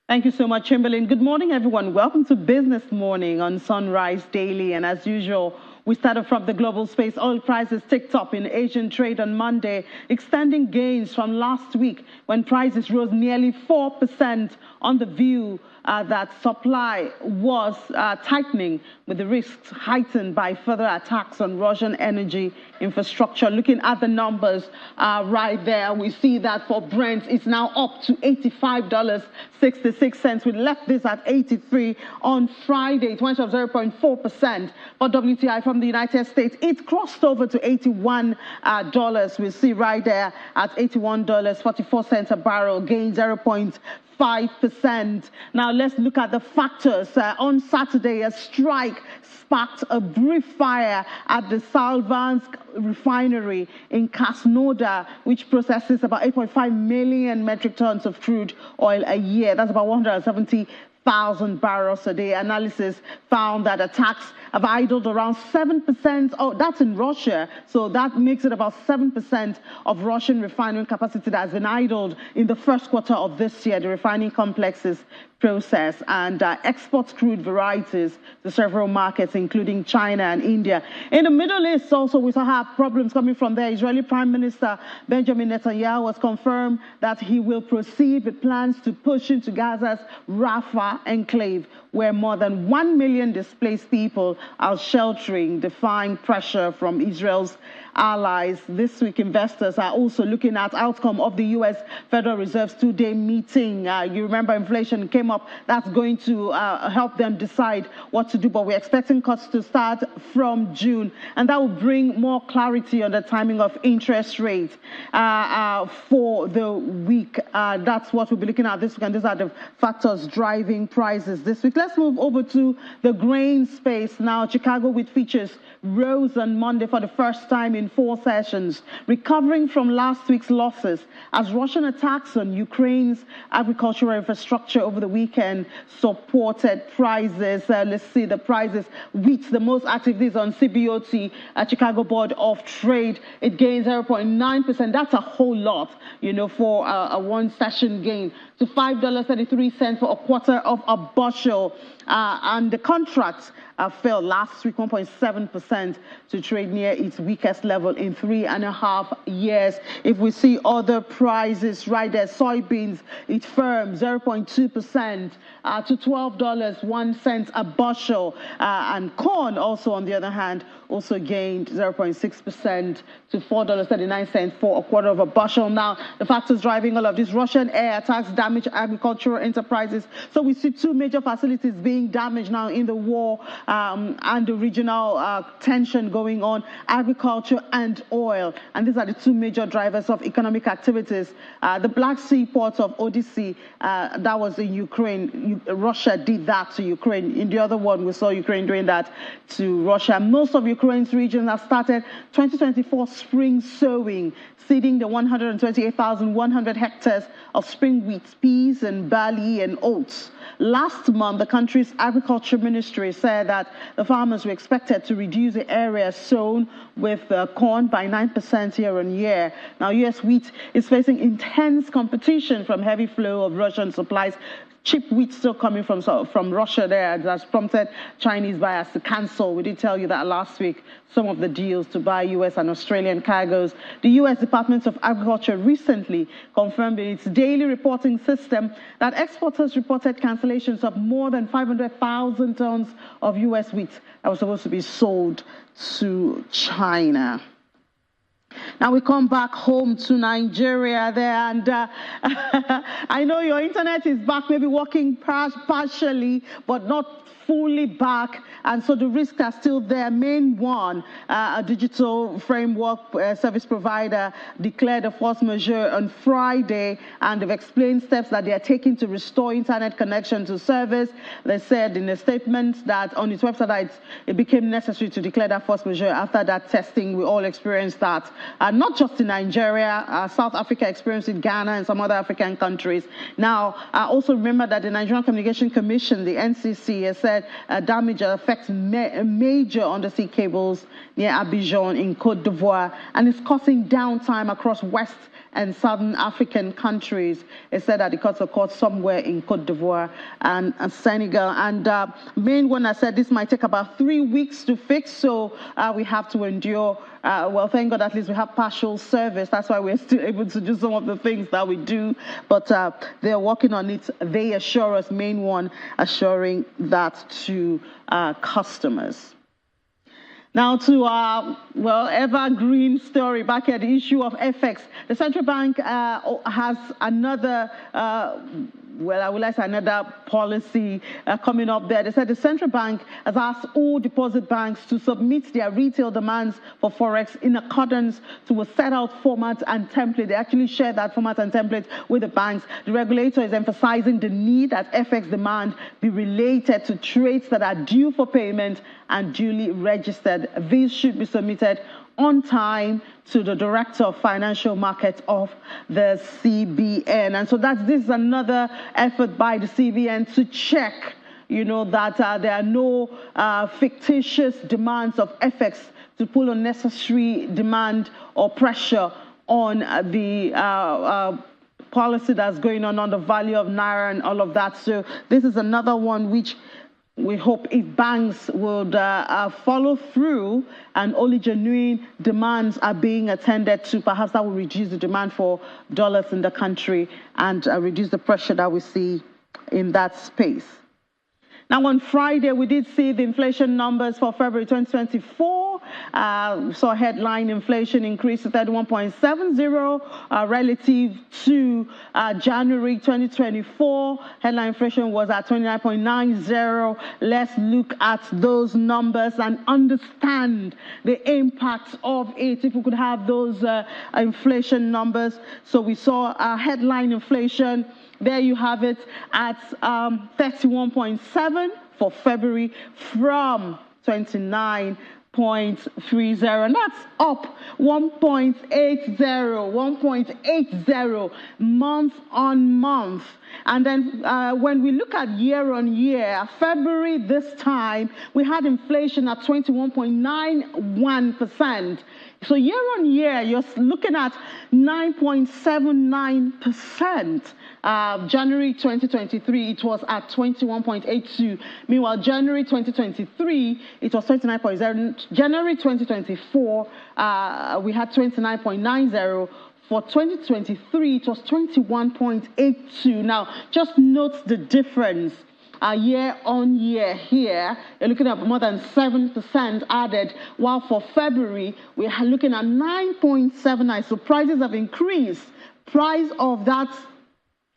Thank you so much, Chamberlain. Good morning, everyone. Welcome to Business Morning on Sunrise Daily. And as usual, we started from the global space. Oil prices ticked up in Asian trade on Monday, extending gains from last week when prices rose nearly 4% on the view that supply was tightening, with the risks heightened by further attacks on Russian energy infrastructure. Looking at the numbers right there, we see that for Brent, it's now up to $85.66. We left this at 83 on Friday. It went up 0.4%. For WTI from the United States, it crossed over to $81. We see right there at $81.44 a barrel, gain 0.5%. Now let's look at the factors. On Saturday, a strike sparked a brief fire at the Salvansk refinery in Krasnodar, which processes about 8.5 million metric tons of crude oil a year. That's about 170,000 barrels a day. Analysis found that attacks have idled around 7%. Oh, that's in Russia. So that makes it about 7% of Russian refining capacity that has been idled in the first quarter of this year. The refining complexes process and exports crude varieties to several markets, including China and India. In the Middle East, also, we saw have problems coming from there. Israeli Prime Minister Benjamin Netanyahu has confirmed that he will proceed with plans to push into Gaza's Rafah enclave, where more than 1 million displaced people are sheltering, defying pressure from Israel's allies. This week, investors are also looking at outcome of the U.S. Federal Reserve's two-day meeting. You remember inflation came up. That's going to help them decide what to do, but we're expecting cuts to start from June, and that will bring more clarity on the timing of interest rates for the week. That's what we'll be looking at this week, and these are the factors driving prices this week. Let's move over to the grain space now. Chicago wheat futures rose on Monday for the first time in 4 sessions, recovering from last week's losses as Russian attacks on Ukraine's agricultural infrastructure over the weekend supported prices. Let's see the prices. Wheat, the most active, is on CBOT, Chicago Board of Trade. It gains 0.9%. That's a whole lot, you know, for a one-session gain, to $5.33 for a quarter of a bushel. And the contracts fell last week 1.7% to trade near its weakest level in 3.5 years. If we see other prices right there, soybeans, it firmed 0.2% to $12.01 a bushel. And corn also, on the other hand, also gained 0.6% to $4.39 for a quarter of a bushel. Now, the factors driving all of this: Russian air attacks damage agricultural enterprises. So we see 2 major facilities being damaged now in the war and the regional tension going on, agriculture and oil. And these are the 2 major drivers of economic activities. The Black Sea port of Odyssey, that was in Ukraine. Russia did that to Ukraine. In the other one, we saw Ukraine doing that to Russia. Most of Ukraine's regions have started 2024 spring sowing, seeding the 128,100 hectares of spring wheat, peas, and barley and oats. Last month, the country's agriculture ministry said that the farmers were expected to reduce the area sown with corn by 9% year on year. Now, U.S. wheat is facing intense competition from heavy flow of Russian supplies. Cheap wheat still coming from Russia there. That's prompted Chinese buyers to cancel. We did tell you that last week, some of the deals to buy U.S. and Australian cargoes. The U.S. Department of Agriculture recently confirmed in its daily reporting system that exporters reported cancellations of more than 500,000 tons of U.S. wheat that was supposed to be sold to China. Now we come back home to Nigeria there, and I know your internet is back, maybe working partially, but not fully back, and so the risks are still there. Main one, a digital framework service provider, declared a force majeure on Friday, and they've explained steps that they are taking to restore internet connection to service. They said in a statement that on its website that it became necessary to declare that force majeure after that testing. We all experienced that, not just in Nigeria, South Africa experienced it, Ghana and some other African countries. Now, also remember that the Nigerian Communication Commission, the NCC, has said damage affects major undersea cables near Abidjan in Côte d'Ivoire, and it's causing downtime across West and Southern African countries. It said that it caused a cause somewhere in Côte d'Ivoire and Senegal. And main one, I said this might take about 3 weeks to fix, so we have to endure. Well, thank God at least we have partial service. That's why we're still able to do some of the things that we do. But they're working on it. They assure us, main one, assuring that to customers. Now to our, well, evergreen story back at the issue of FX. The central bank has another, well, I would like to say another policy coming up there. They said the central bank has asked all deposit banks to submit their retail demands for Forex in accordance to a set out format and template. They actually share that format and template with the banks. The regulator is emphasizing the need that FX demand be related to trades that are due for payment and duly registered. These should be submitted on time to the Director of Financial Markets of the CBN. And so this is another effort by the CBN to check, you know, that there are no fictitious demands of FX to pull unnecessary demand or pressure on the policy that's going on the value of Naira and all of that. So this is another one which we hope if banks would follow through and only genuine demands are being attended to, perhaps that will reduce the demand for dollars in the country and reduce the pressure that we see in that space. Now, on Friday, we did see the inflation numbers for February 2024. Saw headline inflation increase to 31.70 relative to January 2024. Headline inflation was at 29.90. Let's look at those numbers and understand the impacts of it if we could have those inflation numbers. So we saw headline inflation. There you have it at 31.7 for February from 29.30, and that's up 1.80 month on month. And then when we look at year on year, February this time, we had inflation at 21.91%. So year on year, you're looking at 9.79%. January 2023, it was at 21.82. Meanwhile, January 2023, it was 29.0. January 2024, we had 29.90. For 2023, it was 21.82. Now, just note the difference. Year on year here, you're looking at more than 7% added, while for February, we're looking at 9.79. So prices have increased. Price of that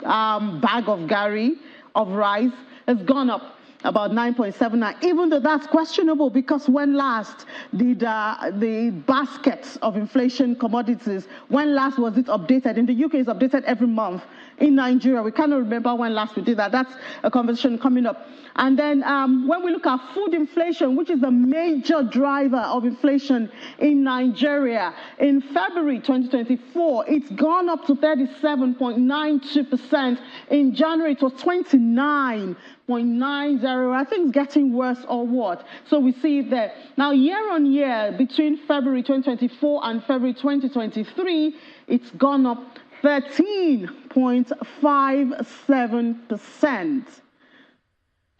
bag of gari, of rice, has gone up about 9.79, even though that's questionable, because when last did the baskets of inflation commodities, when last was it updated? In the UK, it's updated every month. In Nigeria, we cannot remember when last we did that. That's a conversation coming up. And then when we look at food inflation, which is the major driver of inflation in Nigeria, in February 2024, it's gone up to 37.92%. In January, it was 29.90. I think it's getting worse or what. So we see it there. Now, year on year, between February 2024 and February 2023, it's gone up 13.57%.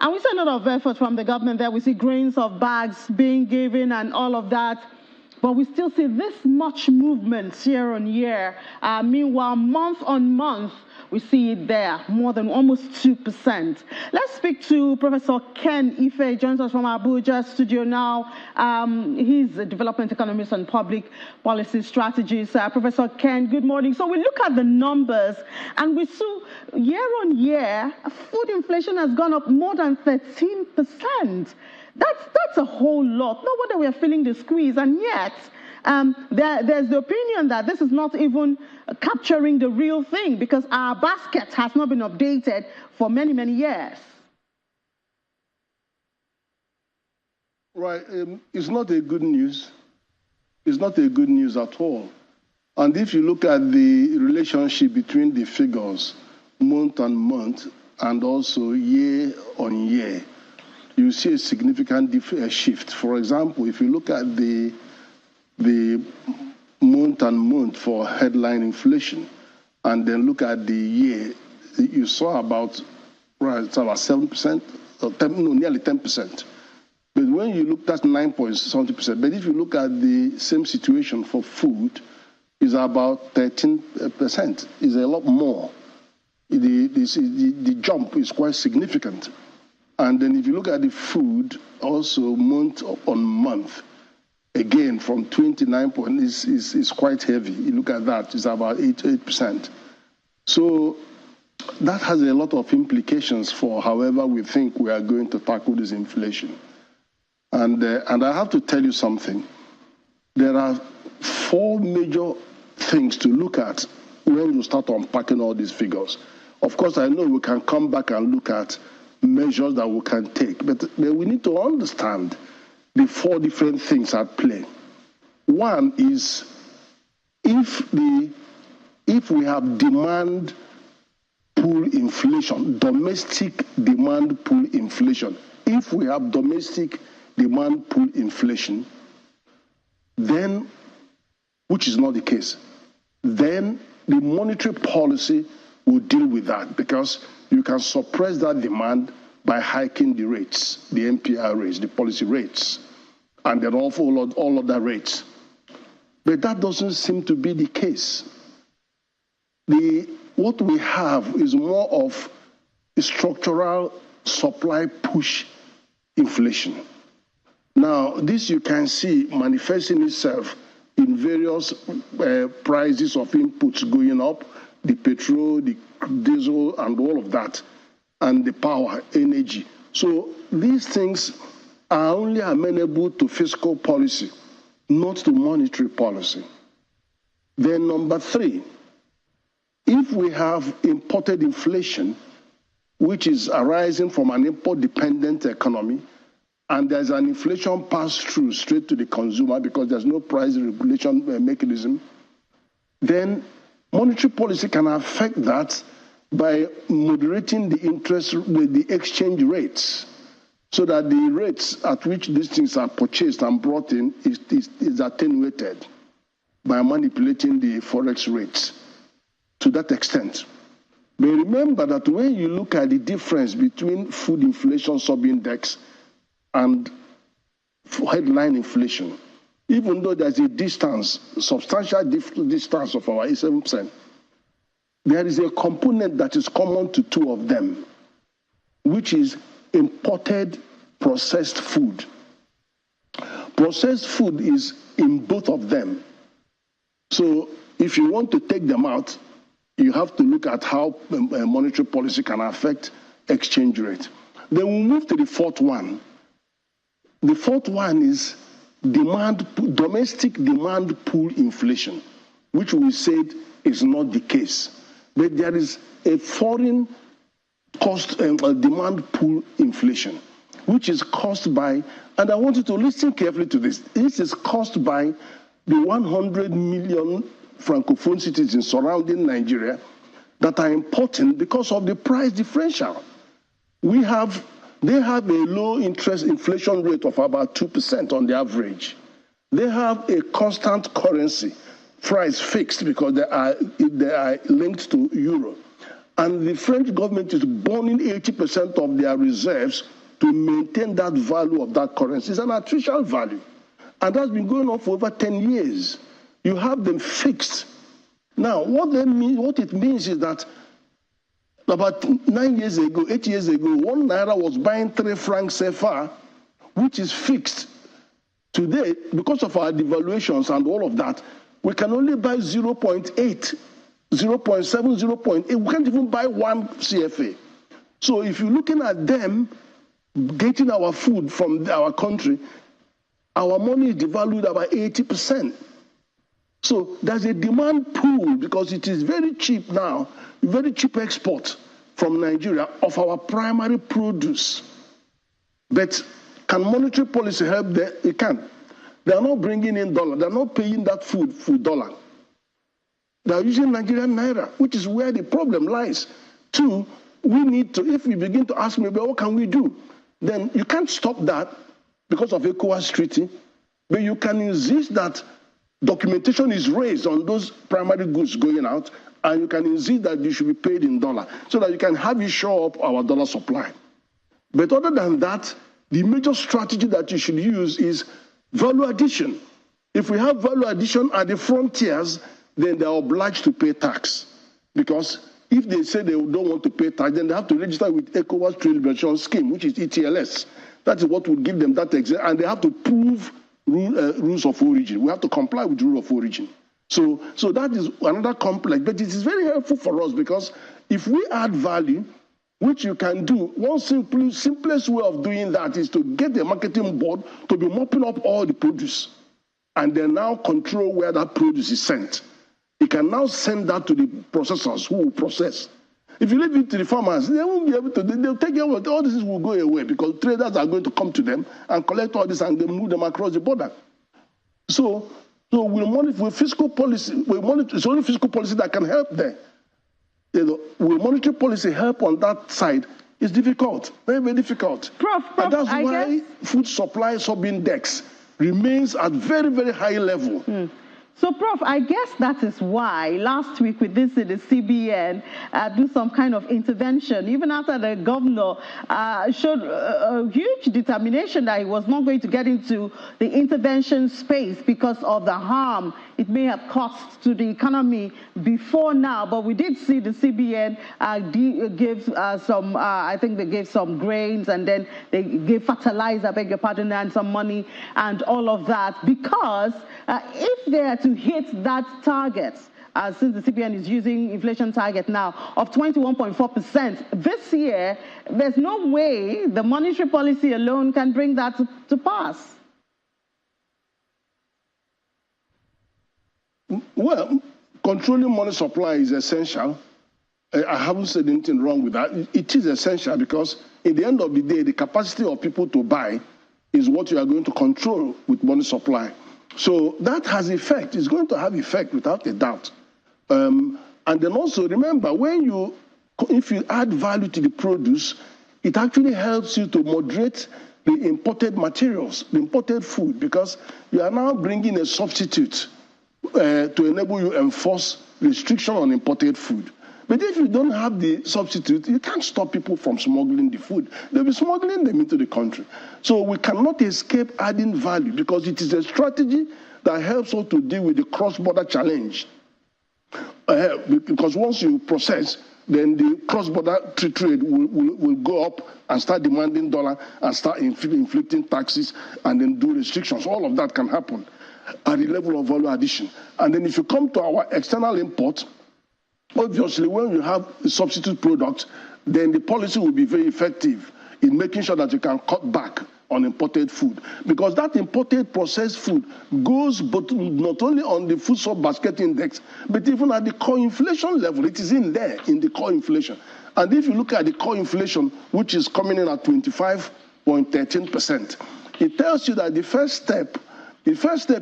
And we see a lot of effort from the government there. We see grains of bags being given and all of that. But we still see this much movement year on year. Meanwhile, month on month, we see it there, more than almost 2%. Let's speak to Professor Ken Ife, joins us from Abuja studio now. He's a development economist and public policy strategist. Professor Ken, good morning. So we look at the numbers, and we see year on year, food inflation has gone up more than 13%. That's a whole lot. No wonder we are feeling the squeeze, and yet there's the opinion that this is not even capturing the real thing because our basket has not been updated for many, many years. Right. It's not a good news. It's not a good news at all. And if you look at the relationship between the figures month on month and also year on year, you see a significant shift. For example, if you look at the month on month for headline inflation, and then look at the year, you saw about, right, it's about 7%, nearly 10%. But when you look, that's 9.70%. But if you look at the same situation for food, it's about 13%. It's a lot more. The jump is quite significant. And then if you look at the food, also month on month, again, from 29 points is quite heavy. You look at that, it's about 8%. So that has a lot of implications for however we think we are going to tackle this inflation. And I have to tell you something. There are 4 major things to look at when you start unpacking all these figures. Of course, I know we can come back and look at measures that we can take, but we need to understand the 4 different things at play. One is if we have demand pull inflation, domestic demand pull inflation, if we have domestic demand pull inflation, then, which is not the case, then the monetary policy will deal with that because you can suppress that demand by hiking the rates, the MPR rates, the policy rates, and then also all other rates. But that doesn't seem to be the case. What we have is more of a structural supply push inflation. Now, this you can see manifesting itself in various prices of inputs going up, the petrol, the diesel, and all of that, and the power, energy. So these things are only amenable to fiscal policy, not to monetary policy. Then number 3, if we have imported inflation, which is arising from an import-dependent economy, and there's an inflation pass-through straight to the consumer because there's no price regulation mechanism, then monetary policy can affect that by moderating the interest with the exchange rates so that the rates at which these things are purchased and brought in is attenuated by manipulating the forex rates to that extent. But remember that when you look at the difference between food inflation sub-index and headline inflation, even though there's a distance, substantial distance of our 7%, there is a component that is common to 2 of them, which is imported processed food. Processed food is in both of them. So if you want to take them out, you have to look at how monetary policy can affect exchange rate. Then we move to the 4th one. The 4th one is domestic demand pull inflation, which we said is not the case. But there is a foreign cost demand pull inflation, which is caused by, and I want you to listen carefully to this. This is caused by the 100 million Francophone citizens surrounding Nigeria that are importing because of the price differential. They have a low interest inflation rate of about 2% on the average. They have a constant currency price fixed because they are linked to euro. And the French government is burning 80% of their reserves to maintain that value of that currency. It's an artificial value. And that's been going on for over 10 years. You have them fixed. Now, what it means is that about 9 years ago, 8 years ago, 1 naira was buying 3 francs CFA, which is fixed. Today, because of our devaluations and all of that, we can only buy 0.8, 0.7, 0.8. We can't even buy 1 CFA. So if you're looking at them getting our food from our country, our money is devalued about 80%. So there's a demand pool because it is very cheap now, very cheap export from Nigeria of our primary produce. But can monetary policy help there? It can. They are not bringing in dollar. They are not paying that food for dollar. They are using Nigerian naira, which is where the problem lies. 2, we need to, if we begin to ask me, well, what can we do? Then you can't stop that because of ECOWAS treaty, but you can insist that documentation is raised on those primary goods going out, and you can insist that they should be paid in dollar so that you can have it show up our dollar supply. But other than that, the major strategy that you should use is value addition. If we have value addition at the frontiers, then they are obliged to pay tax. Because if they say they don't want to pay tax, then they have to register with ECOWAS Trade Liberation Scheme, which is ETLS. That is what would give them that exemption, and they have to prove rules of origin. We have to comply with the rule of origin. So that is another complex, but it is very helpful for us because if we add value, which you can do, one simplest way of doing that is to get the marketing board to be mopping up all the produce and then now control where that produce is sent. It can now send that to the processors who will process. If you leave it to the farmers, they won't be able to, they'll take it away. All this will go away because traders are going to come to them and collect all this and they move them across the border. So we'll monitor with fiscal policy, it's only fiscal policy that can help there. Will monetary policy help on that side? It's difficult, very, very difficult. Prof, and that's why food supply sub-index remains at very, very high level. So, Prof, I guess that is why last week we did see the CBN do some kind of intervention, even after the governor showed a huge determination that he was not going to get into the intervention space because of the harm it may have caused to the economy before now. But we did see the CBN give some, I think they gave some grains and then they gave fertilizer, beg your pardon, and some money and all of that because if they are to hit that target, since the CBN is using inflation target now of 21.4% this year, there's no way the monetary policy alone can bring that to pass. Well, controlling money supply is essential. I haven't said anything wrong with that. It is essential because in the end of the day, the capacity of people to buy is what you are going to control with money supply. So that has effect. It's going to have effect without a doubt. And then also remember, if you add value to the produce, it actually helps you to moderate the imported materials, the imported food, because you are now bringing a substitute to enable you enforce restriction on imported food. But if you don't have the substitute, you can't stop people from smuggling the food. They'll be smuggling them into the country. So we cannot escape adding value because it is a strategy that helps us to deal with the cross-border challenge. Because once you process, then the cross-border trade will go up and start demanding dollar and start inflicting taxes and then do restrictions. All of that can happen at the level of value addition. And then if you come to our external import, obviously when you have a substitute product, then the policy will be very effective in making sure that you can cut back on imported food. Because that imported processed food goes not only on the food sub-basket index, but even at the core inflation level. It is in there, in the core inflation. And if you look at the core inflation, which is coming in at 25.13%, it tells you that the first step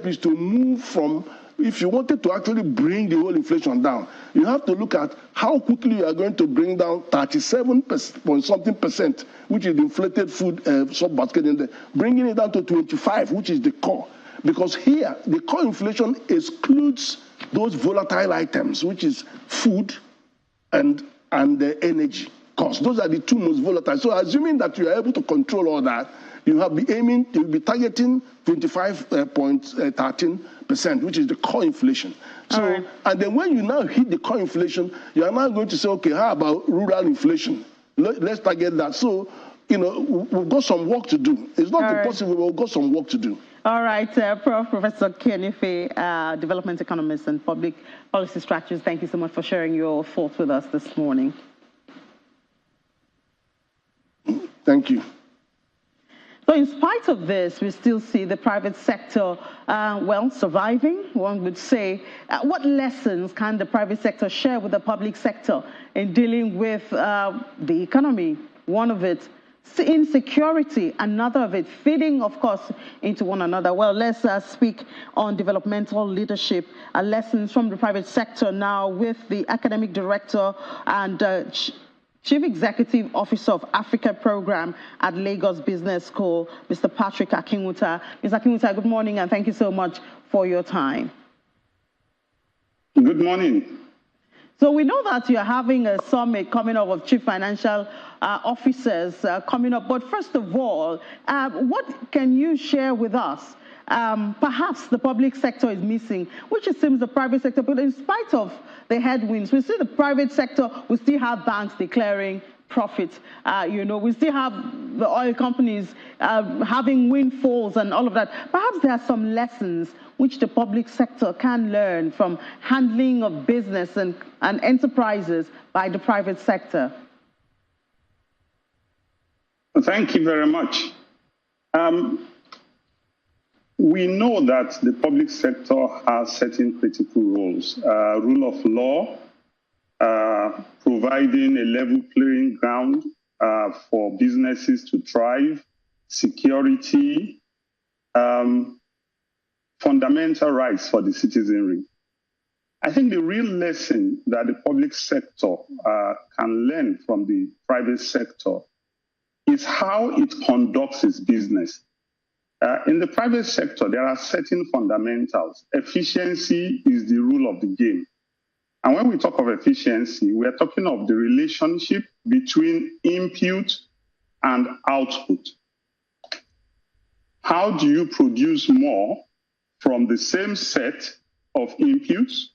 is to move from, if you wanted to actually bring the whole inflation down, you have to look at how quickly you are going to bring down 37.something%, which is the inflated food sub-basket index, bringing it down to 25, which is the core. Because here, the core inflation excludes those volatile items, which is food and the energy costs. Those are the two most volatile. So assuming that you are able to control all that, you'll be targeting 25.13%, which is the core inflation. So, and then when you now hit the core inflation, you are now going to say, okay, how about rural inflation? Let's target that. So, we've got some work to do. It's not impossible, but we've got some work to do. All right, Professor Kenefe, development economist and public policy strategist, thank you so much for sharing your thoughts with us this morning. Thank you. So in spite of this, we still see the private sector, surviving, one would say. What lessons can the private sector share with the public sector in dealing with the economy? One of it, insecurity, another of it, feeding, of course, into one another. Well, let's speak on developmental leadership, lessons from the private sector now with the academic director and Chief Executive Officer of Africa Program at Lagos Business School, Mr. Patrick Akinwuta. Mr. Akinwuta, good morning, and thank you so much for your time. Good morning. So we know that you're having a summit coming up of chief financial officers coming up. But first of all, what can you share with us? Perhaps the public sector is missing, which it seems the private sector, but in spite of the headwinds, we see the private sector, we still have banks declaring profits. We still have the oil companies having windfalls and all of that. Perhaps there are some lessons which the public sector can learn from handling of business and enterprises by the private sector. Thank you very much. We know that the public sector has certain critical roles. Rule of law, providing a level playing ground for businesses to thrive, security, fundamental rights for the citizenry. I think the real lesson that the public sector can learn from the private sector is how it conducts its business. In the private sector, there are certain fundamentals. Efficiency is the rule of the game. And when we talk of efficiency, we are talking of the relationship between input and output. How do you produce more from the same set of inputs,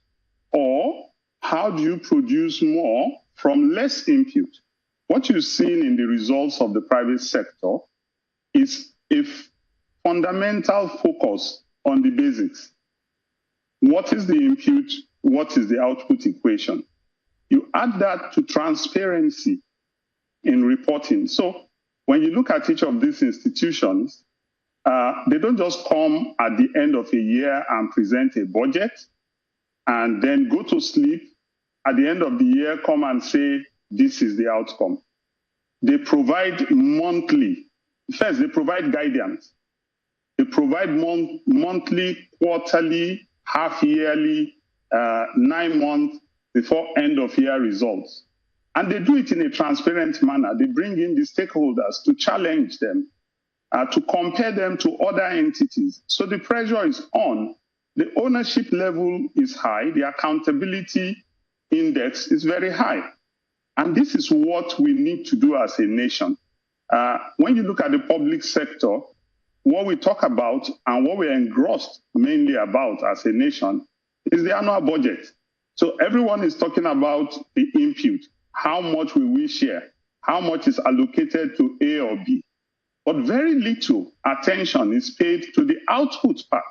or how do you produce more from less input? What you've seen in the results of the private sector is a fundamental focus on the basics. What is the input? What is the output equation? You add that to transparency in reporting. So when you look at each of these institutions, they don't just come at the end of a year and present a budget and then go to sleep. At the end of the year, come and say, this is the outcome. They provide monthly. First, they provide guidance. They provide monthly, quarterly, half-yearly, 9 months before end-of-year results. And they do it in a transparent manner. They bring in the stakeholders to challenge them, to compare them to other entities. So the pressure is on. The ownership level is high. The accountability index is very high. And this is what we need to do as a nation. When you look at the public sector, what we talk about and what we're engrossed mainly about as a nation is the annual budget. So everyone is talking about the input. How much will we share? How much is allocated to A or B? But very little attention is paid to the output part.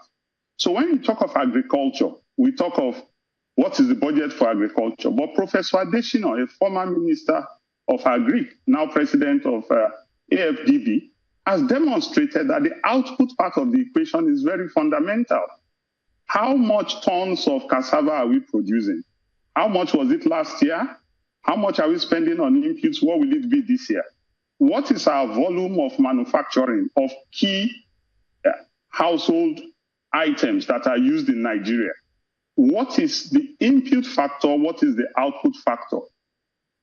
So when we talk of agriculture, we talk of what is the budget for agriculture. But Professor Adesina, a former minister of Agri, now president of AFDB, has demonstrated that the output part of the equation is very fundamental. How much tons of cassava are we producing? How much was it last year? How much are we spending on inputs? What will it be this year? What is our volume of manufacturing of key household items that are used in Nigeria? What is the input factor? What is the output factor?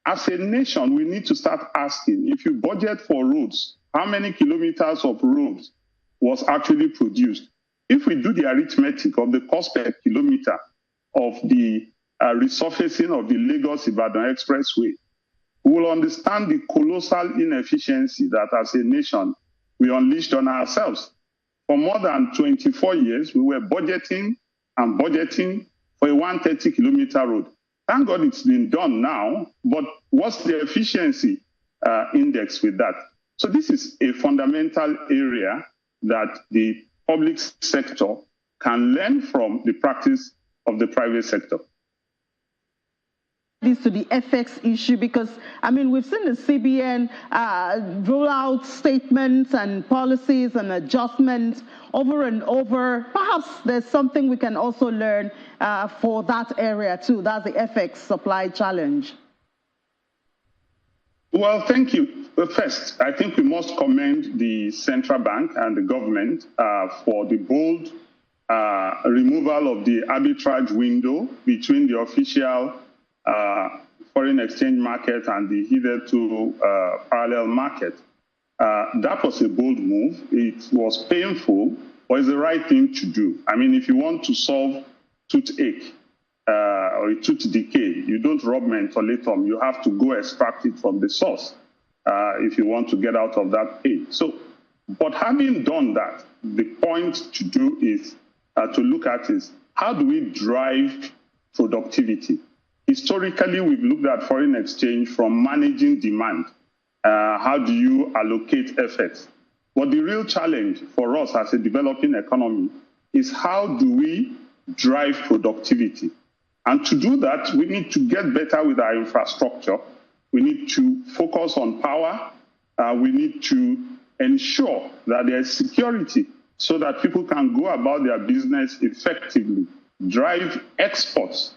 As a nation, we need to start asking, if you budget for roads, how many kilometers of roads was actually produced? If we do the arithmetic of the cost per kilometer of the resurfacing of the Lagos-Ibadan Expressway, we will understand the colossal inefficiency that as a nation we unleashed on ourselves. For more than 24 years, we were budgeting and budgeting for a 130-kilometer road. Thank God it's been done now, but what's the efficiency index with that? So this is a fundamental area that the public sector can learn from the practice of the private sector. This to the FX issue, because I mean we've seen the CBN roll out statements and policies and adjustments over and over. Perhaps there's something we can also learn for that area too. That's the FX supply challenge. Well, thank you. But first, I think we must commend the central bank and the government for the bold removal of the arbitrage window between the official foreign exchange market and the hitherto parallel market. That was a bold move. It was painful, but it's the right thing to do. I mean, if you want to solve toothache or a tooth decay, you don't rub mentholatum. You have to go extract it from the source if you want to get out of that pain. So, but having done that, the point to do is to look at is how do we drive productivity? Historically, we've looked at foreign exchange from managing demand. How do you allocate effects? But the real challenge for us as a developing economy is how do we drive productivity? And to do that, we need to get better with our infrastructure. We need to focus on power. We need to ensure that there is security so that people can go about their business effectively, drive exports,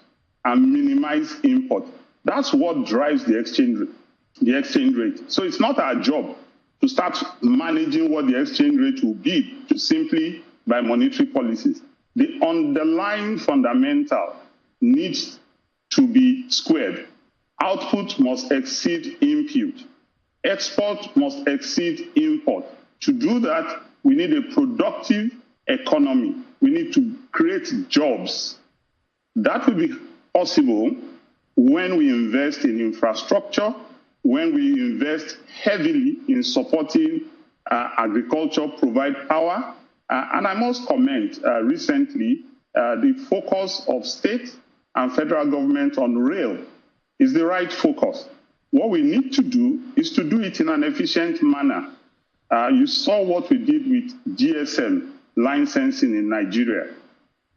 and minimize import. That's what drives the exchange rate. So it's not our job to start managing what the exchange rate will be to simply by monetary policies. The underlying fundamental needs to be squared. Output must exceed input. Export must exceed import. To do that, we need a productive economy. We need to create jobs. That will be possible when we invest in infrastructure, when we invest heavily in supporting agriculture, provide power. And I must comment recently, the focus of state and federal government on rail is the right focus. What we need to do is to do it in an efficient manner. You saw what we did with GSM licensing in Nigeria.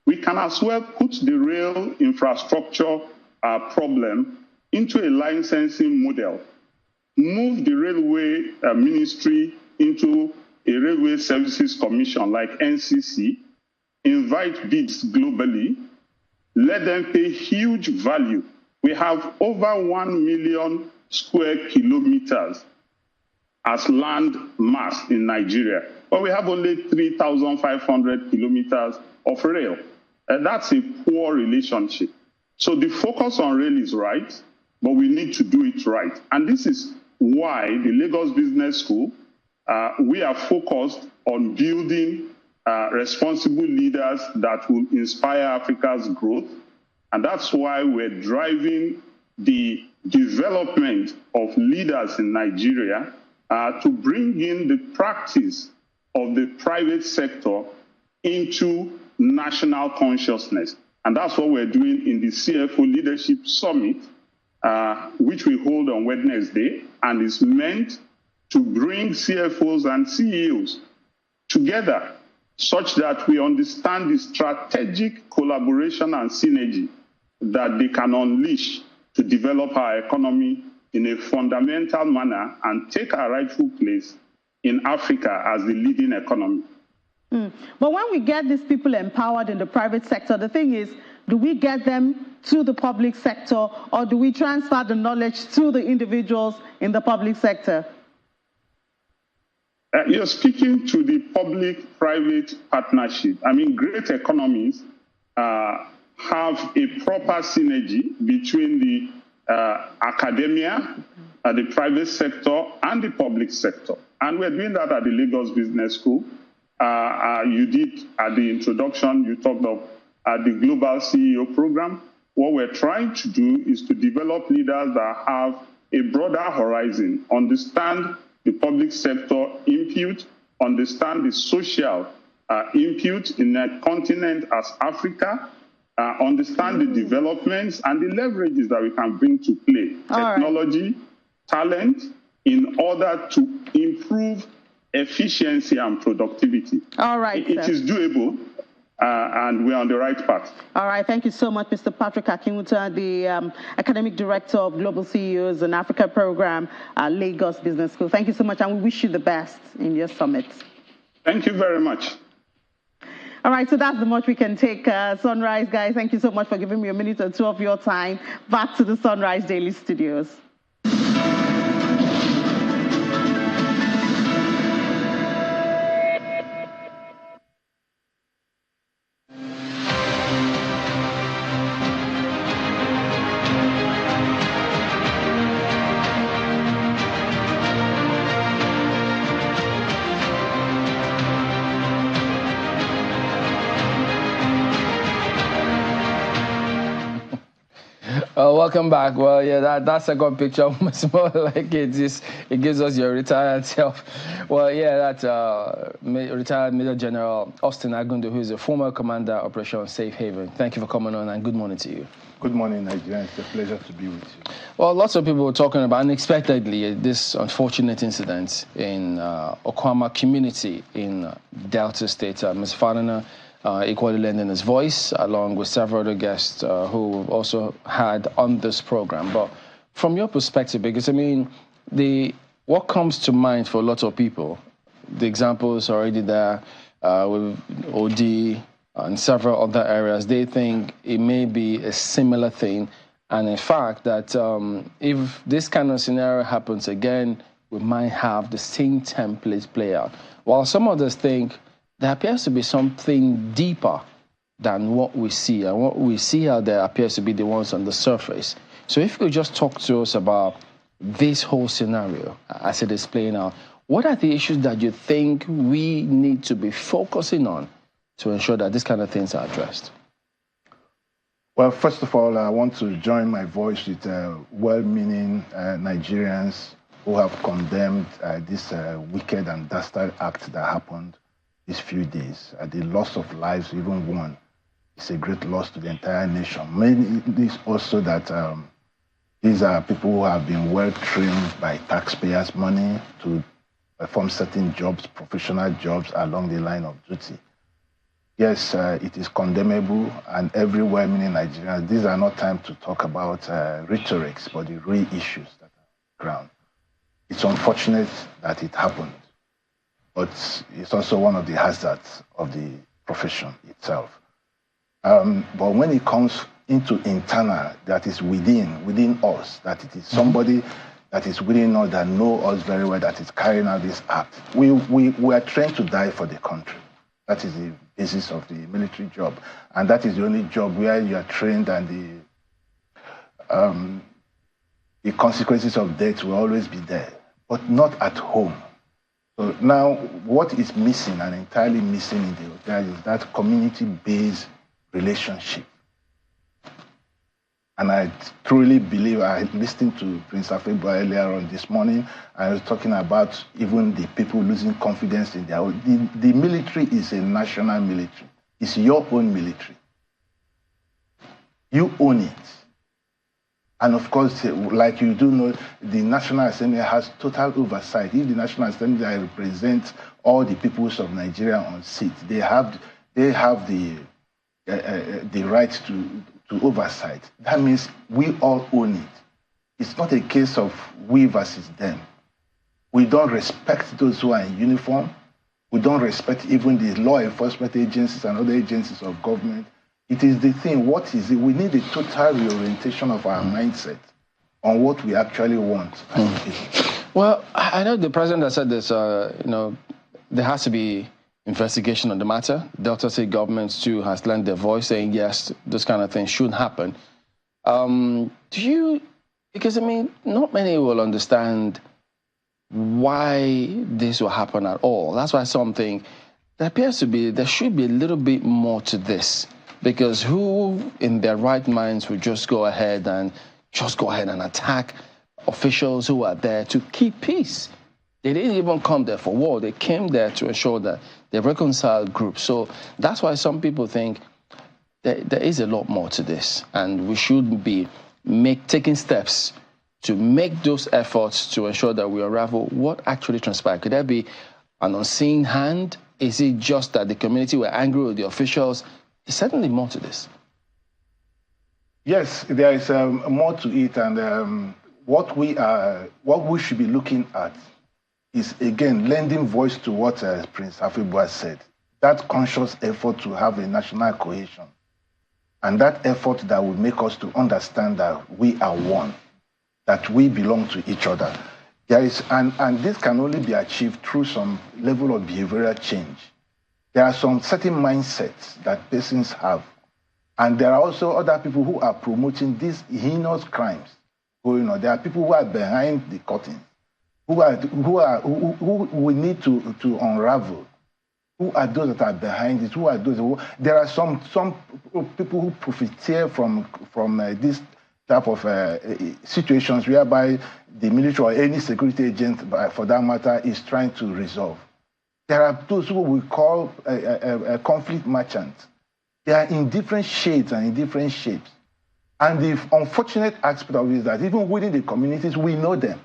We can as well put the rail infrastructure problem into a licensing model, move the railway ministry into a railway services commission like NCC, invite bids globally, let them pay huge value. We have over 1 million square kilometers as land mass in Nigeria, but we have only 3,500 kilometers of rail. And that's a poor relationship. So the focus on rail is right, but we need to do it right. And this is why the Lagos Business School, we are focused on building responsible leaders that will inspire Africa's growth. And that's why we're driving the development of leaders in Nigeria to bring in the practice of the private sector into national consciousness. And that's what we're doing in the CFO Leadership Summit, which we hold on Wednesday, and is meant to bring CFOs and CEOs together such that we understand the strategic collaboration and synergy that they can unleash to develop our economy in a fundamental manner and take our rightful place in Africa as the leading economy. But when we get these people empowered in the private sector, the thing is, do we get them to the public sector, or do we transfer the knowledge to the individuals in the public sector? You're speaking to the public-private partnership. I mean, great economies have a proper synergy between the academia, the private sector, and the public sector. And we're doing that at the Lagos Business School. You did at the introduction, you talked of the Global CEO Program. What we're trying to do is to develop leaders that have a broader horizon, understand the public sector input, understand the social input in a continent as Africa, understand the developments and the leverages that we can bring to play, technology, talent, in order to improve efficiency and productivity. All right. It is doable. And we're on the right path. All right. Thank you so much, Mr. Patrick Akinwuta, the Academic Director of Global CEOs and Africa Program at Lagos Business School. Thank you so much, and we wish you the best in your summit. Thank you very much. All right, so that's the much we can take. Sunrise, guys, thank you so much for giving me a minute or two of your time. Back to the Sunrise Daily Studios. Welcome back. Well, yeah, that second picture was more like it gives us your retired self. Well, yeah, that's retired Major General Austin Agundu, who is a former commander Operation Safe Haven. Thank you for coming on, and good morning to you. Good morning, Nigeria. It's a pleasure to be with you. Well, lots of people were talking about, unexpectedly, this unfortunate incident in Okuama community in Delta State. Ms. Fadana equally lending his voice, along with several other guests who we've also had on this program. But from your perspective, because I mean, what comes to mind for a lot of people, the examples are already there with OD and several other areas. They think it may be a similar thing, and in fact that if this kind of scenario happens again, we might have the same template play out. While some others think there appears to be something deeper than what we see, and what we see out there appears to be the ones on the surface. So if you could just talk to us about this whole scenario as it is playing out, what are the issues that you think we need to be focusing on to ensure that these kind of things are addressed? Well, first of all, I want to join my voice with well-meaning Nigerians who have condemned this wicked and dastardly act that happened these few days. The loss of lives, even one, is a great loss to the entire nation. Maybe this also that these are people who have been well trained by taxpayers' money to perform certain jobs, professional jobs along the line of duty. Yes, it is condemnable, and every well-meaning Nigerians, these are not time to talk about rhetorics, but the real issues that are on the ground. It's unfortunate that it happened, but it's also one of the hazards of the profession itself. But when it comes into internal, that is within us, that it is somebody that is within us that know us very well, that is carrying out this act. We are trained to die for the country. That is the basis of the military job. And that is the only job where you are trained, and the consequences of death will always be there, but not at home. So now what is missing, and entirely missing in the hotel, is that community-based relationship. And I truly believe, I listened to Prince Afebo earlier on this morning, I was talking about even the people losing confidence in their own. The military is a national military. It's your own military. You own it. And of course, like you do know, the National Assembly has total oversight. If the National Assembly represents all the peoples of Nigeria on seat, they have the right to oversight. That means we all own it. It's not a case of we versus them. We don't respect those who are in uniform. We don't respect even the law enforcement agencies and other agencies of government. It is the thing, what is it? We need a total reorientation of our mindset on what we actually want as a people. Well, I know the president has said this, there has to be investigation on the matter. Delta State government too has lent their voice saying, yes, this kind of thing should happen. Because I mean, not many will understand why this will happen at all. That's why something, there should be a little bit more to this. Because who in their right minds would just go ahead and attack officials who are there to keep peace? They didn't even come there for war. They came there to ensure that they reconciled groups. So that's why some people think that there is a lot more to this, and we should be taking steps to make those efforts to ensure that we unravel what actually transpired. Could there be an unseen hand? Is it just that the community were angry with the officials? There's certainly more to this. Yes, there is more to it, and what we should be looking at is, again, lending voice to what Prince Afibua said, that conscious effort to have a national cohesion, and that effort that will make us to understand that we are one, that we belong to each other. There is, and this can only be achieved through some level of behavioral change. There are some certain mindsets that persons have, and there are also other people who are promoting these heinous crimes going on. There are people who are behind the curtain, who we need to unravel. Who are those that are behind it? Who are those? There are some people who profiteer from this type of situations whereby the military or any security agent, for that matter, is trying to resolve. There are those who we call conflict merchants. They are in different shades and in different shapes. And the unfortunate aspect of it is that even within the communities, we know them.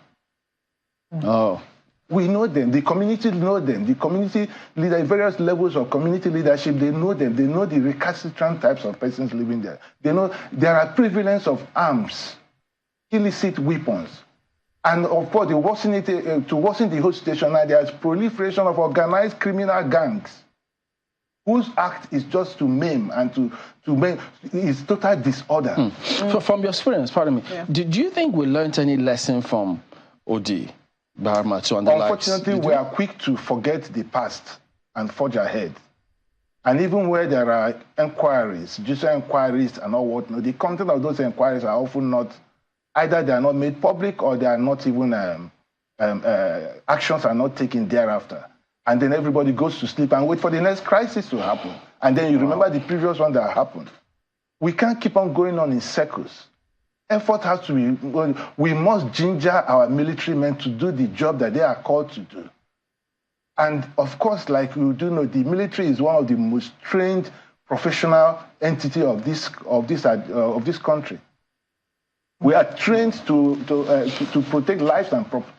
Oh. We know them. The community know them. The community leader, various levels of community leadership, they know them. They know the recalcitrant types of persons living there. They know there are prevalence of arms, illicit weapons. And of course, to worsen the whole situation, now there's proliferation of organized criminal gangs whose act is just to maim and to make is total disorder. So from your experience, pardon me, do you think we learned any lesson from OD? Unfortunately, we are quick to forget the past and forge ahead. And even where there are inquiries, judicial inquiries and all whatnot, the content of those inquiries are often not, either they are not made public or they are not even, actions are not taken thereafter. And then everybody goes to sleep and wait for the next crisis to happen. And then you remember the previous one that happened. We can't keep on going on in circles. Effort has to be, we must ginger our military men to do the job that they are called to do. And of course, like you do know, the military is one of the most trained professional entity of this country. We are trained to protect lives and property.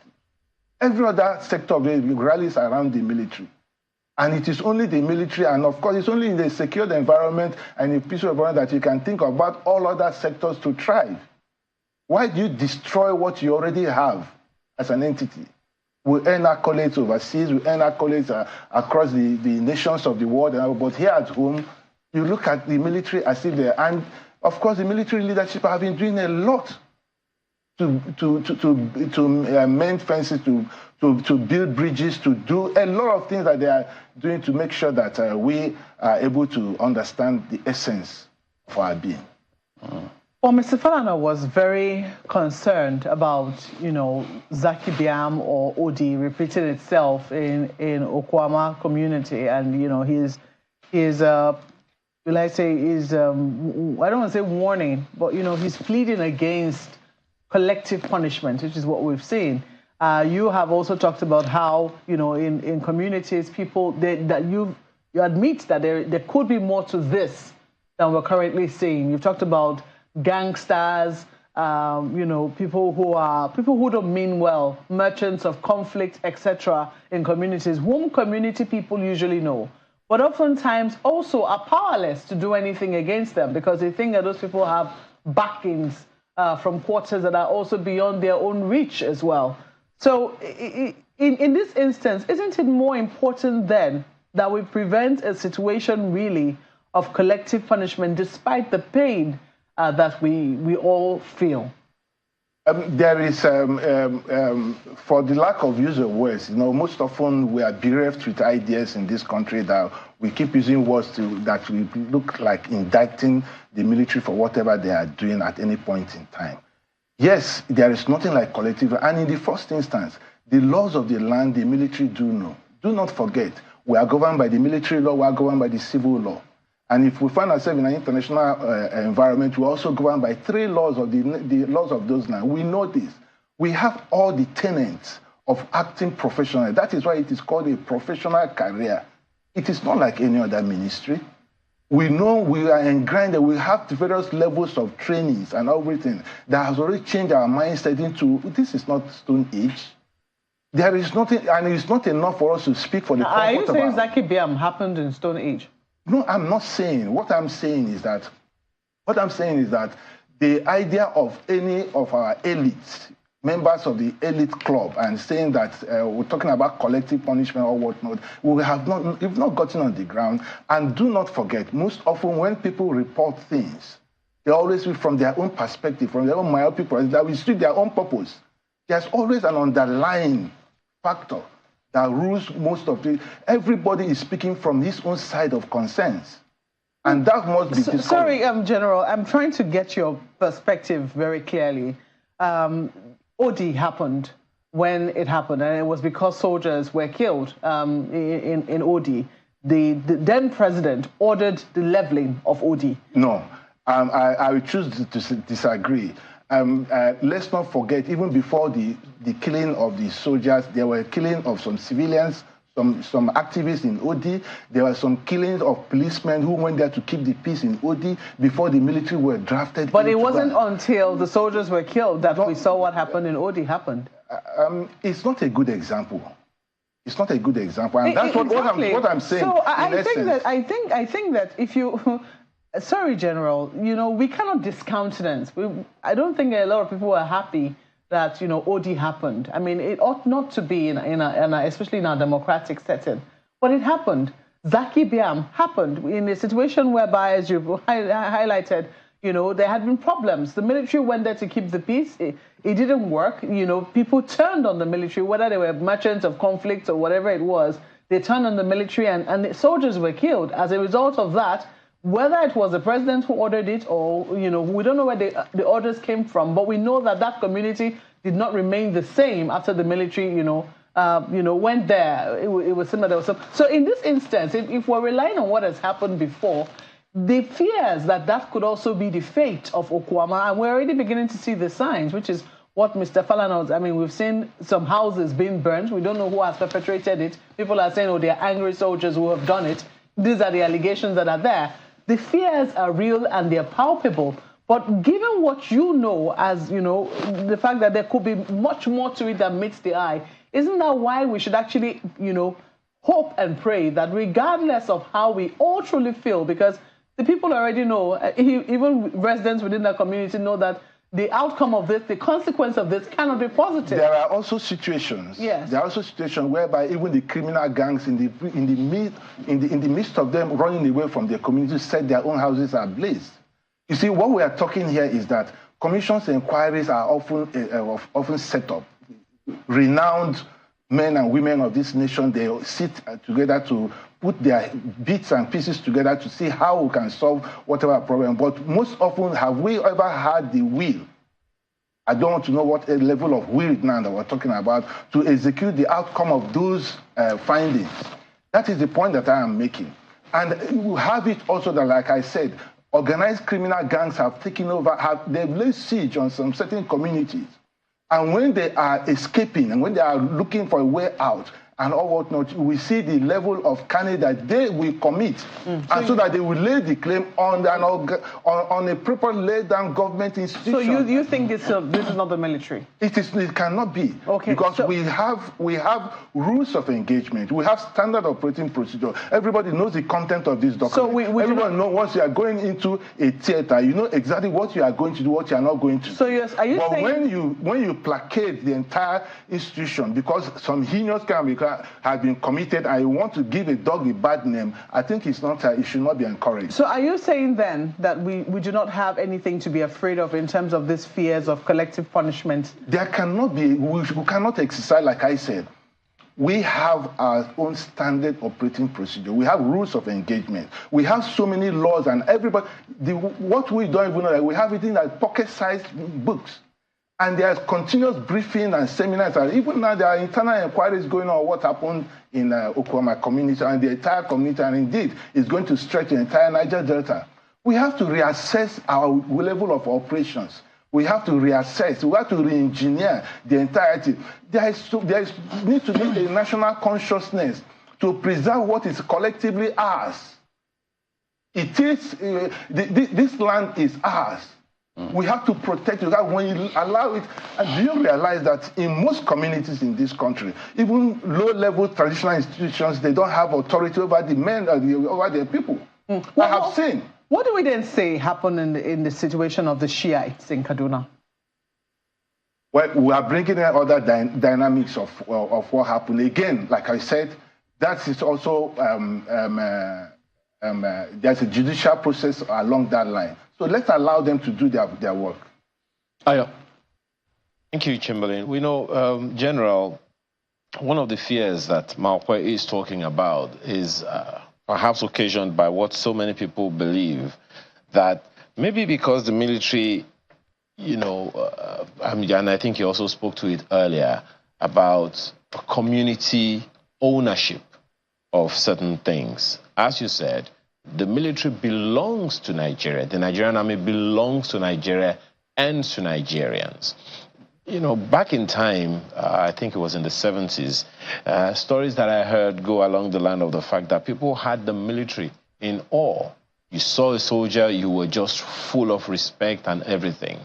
Every other sector of it rallies around the military. And it is only the military, and of course, it's only in the secured environment and a peaceful environment that you can think about all other sectors to thrive. Why do you destroy what you already have as an entity? We earn accolades overseas, we earn accolades across the nations of the world, but here at home, you look at the military as if they're, and of course, the military leadership have been doing a lot to mend fences, to build bridges, to do a lot of things that they are doing to make sure that we are able to understand the essence of our being. Well, Mr. Falana was very concerned about, Zaki Biam or OD repeating itself in Okuama community, and he's will I say is I don't want to say warning, but he's pleading against collective punishment, which is what we've seen. You have also talked about how in communities people that you admit that there could be more to this than we're currently seeing. You've talked about gangsters, people who don't mean well, merchants of conflict, etc. in communities, whom community people usually know, but oftentimes also are powerless to do anything against them because they think that those people have backings from quarters that are also beyond their own reach as well. So in this instance, isn't it more important then that we prevent a situation really of collective punishment despite the pain that we all feel? There is, for the lack of use of words, most often we are bereft with ideas in this country that we keep using words that we look like indicting the military for whatever they are doing at any point in time. Yes, there is nothing like collective, and in the first instance, the laws of the land, the military do know. Do not forget, we are governed by the military law, we are governed by the civil law. And if we find ourselves in an international environment, we're also governed by 3 laws of the laws of those lands. We know this. We have all the tenets of acting professionally. That is why it is called a professional career. It is not like any other ministry. We know we are engrinded. We have the various levels of trainings and everything that has already changed our mindset into, this is not Stone Age. There is nothing, and it's not enough for us to speak for the comfort. Are you saying Zaki Biam happened in Stone Age? No, I'm not saying. What I'm saying is that the idea of any of our elites, members of the elite club, and saying that we're talking about collective punishment or whatnot, we've not gotten on the ground. And do not forget, most often when people report things, they always be from their own perspective, from their own myopic perspective, that will suit their own purpose. There's always an underlying factor that rules most of it. Everybody is speaking from his own side of concerns. And that must be discovered. Sorry, General, I'm trying to get your perspective very clearly. OD happened when it happened, and it was because soldiers were killed in OD. The then president ordered the leveling of OD. No, I would choose to disagree. Let's not forget, even before the killing of the soldiers, there were killing of some civilians, some activists in OD. There were some killings of policemen who went there to keep the peace in OD before the military were drafted. But it wasn't until the soldiers were killed that we saw what happened in OD happened. It's not a good example. It's not a good example, and that's exactly what I'm saying. So I think that if you. Sorry, General, we cannot discountenance. I don't think a lot of people are happy that, OD happened. I mean, it ought not to be, especially in a democratic setting. But it happened. Zaki Biam happened in a situation whereby, as you've highlighted, there had been problems. The military went there to keep the peace. It didn't work. People turned on the military, whether they were merchants of conflict or whatever it was. They turned on the military and the soldiers were killed. As a result of that, whether it was the president who ordered it or, we don't know where the orders came from, but we know that community did not remain the same after the military, went there. It was similar. So in this instance, if we're relying on what has happened before, the fears that could also be the fate of Okuama, and we're already beginning to see the signs, which is what Mr. Falana, we've seen some houses being burnt. We don't know who has perpetrated it. People are saying, they're angry soldiers who have done it. These are the allegations that are there. The fears are real and they're palpable. But given what you know as, the fact that there could be much more to it than meets the eye, isn't that why we should actually, hope and pray that regardless of how we all truly feel, because the people already know, even residents within the community know that the outcome of this, the consequence of this cannot be positive. There are also situations. Yes. There are also situations whereby even the criminal gangs in the midst of them running away from their community set their own houses ablaze. You see, what we are talking here is that commissions and inquiries are often set up. Renowned men and women of this nation, they sit together to put their bits and pieces together to see how we can solve whatever problem. But most often, have we ever had the will? I don't want to know what level of will now that we're talking about to execute the outcome of those findings. That is the point that I am making. And we have it also that, like I said, organized criminal gangs have taken over, they've laid siege on some certain communities. And when they are escaping and when they are looking for a way out, and all whatnot, we see the level of carnage that they will commit, and so that they will lay the claim on a proper laid-down government institution. So you think this is not the military? It cannot be. Okay. Because we have rules of engagement. We have standard operating procedure. Everybody knows the content of this document. So everyone knows once you are going into a theater, you know exactly what you are going to do, what you are not going to do. So yes, are you saying? When you placate the entire institution because some heinous crime have been committed, I want to give a dog a bad name, I think it should not be encouraged. So are you saying then that we do not have anything to be afraid of in terms of these fears of collective punishment? There cannot be, we cannot exercise, like I said. We have our own standard operating procedure. We have rules of engagement. We have so many laws, and everybody, what we don't even know, like we have it in like pocket-sized books. And there's continuous briefing and seminars. And even now, there are internal inquiries going on what happened in Okuama community and the entire community. And indeed, it's going to stretch the entire Niger Delta. We have to reassess our level of operations. We have to reassess. We have to re-engineer the entirety. There needs to be a national consciousness to preserve what is collectively ours. It is, this land is ours. We have to protect it. When you allow it, and do you realize that in most communities in this country, even low-level traditional institutions, they don't have authority over the men, over their people. I have seen. What do we then say happened in the situation of the Shiites in Kaduna? Well, we are bringing in other dynamics of what happened. Again, like I said, that is also, there's a judicial process along that line. So let's allow them to do their work. Ayo. Thank you, Chamberlain. We know, General, one of the fears that Malkwe is talking about is perhaps occasioned by what so many people believe, that maybe because the military, and I think you also spoke to it earlier, about community ownership of certain things. As you said, the military belongs to Nigeria. The Nigerian army belongs to Nigeria and to Nigerians. Back in time, I think it was in the 70s, stories that I heard go along the line of the fact that people had the military in awe. You saw a soldier, you were just full of respect and everything.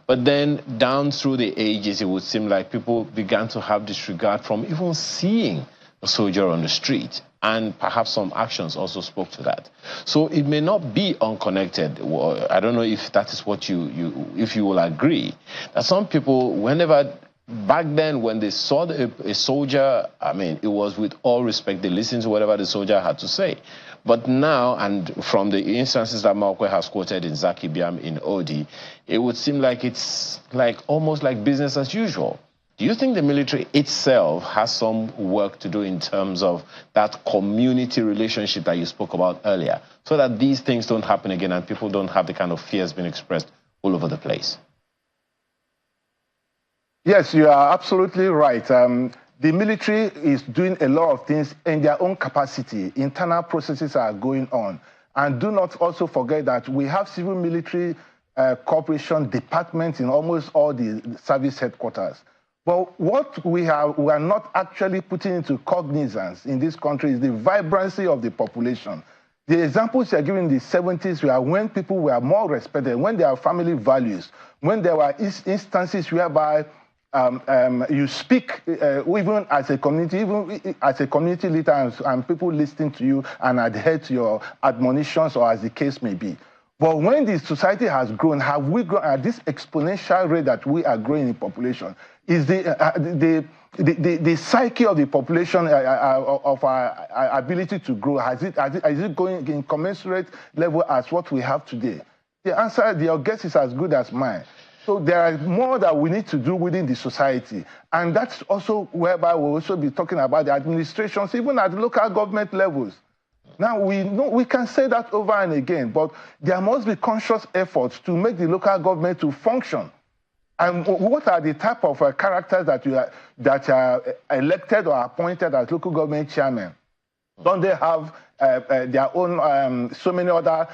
But then down through the ages, it would seem like people began to have disregard from even seeing a soldier on the street. And perhaps some actions also spoke to that. So it may not be unconnected. I don't know if that is what if you will agree, that some people, whenever, back then when they saw a soldier, it was with all respect, they listened to whatever the soldier had to say. But now, and from the instances that Malkwe has quoted in Zaki Biam in Odi, it would seem like it's almost like business as usual. Do you think the military itself has some work to do in terms of that community relationship that you spoke about earlier, so that these things don't happen again and people don't have the kind of fears being expressed all over the place? Yes, you are absolutely right. The military is doing a lot of things in their own capacity. Internal processes are going on. And do not also forget that we have civil military cooperation departments in almost all the service headquarters. But what we are not actually putting into cognizance in this country is the vibrancy of the population. The examples you are giving in the 70s were when people were more respected, when there are family values, when there were instances whereby you speak even as a community leader and people listening to you and adhere to your admonitions, or as the case may be. But when the society has grown, have we grown at this exponential rate that we are growing in population? Is the psyche of the population of our ability to grow, is it going in commensurate level as what we have today? The answer, your guess is as good as mine. So there are more that we need to do within the society. And that's also whereby we'll also be talking about the administrations, even at local government levels. Now, we can say that over and again, but there must be conscious efforts to make the local government to function. And what are the type of characters that are elected or appointed as local government chairmen? Don't they have their own, so many other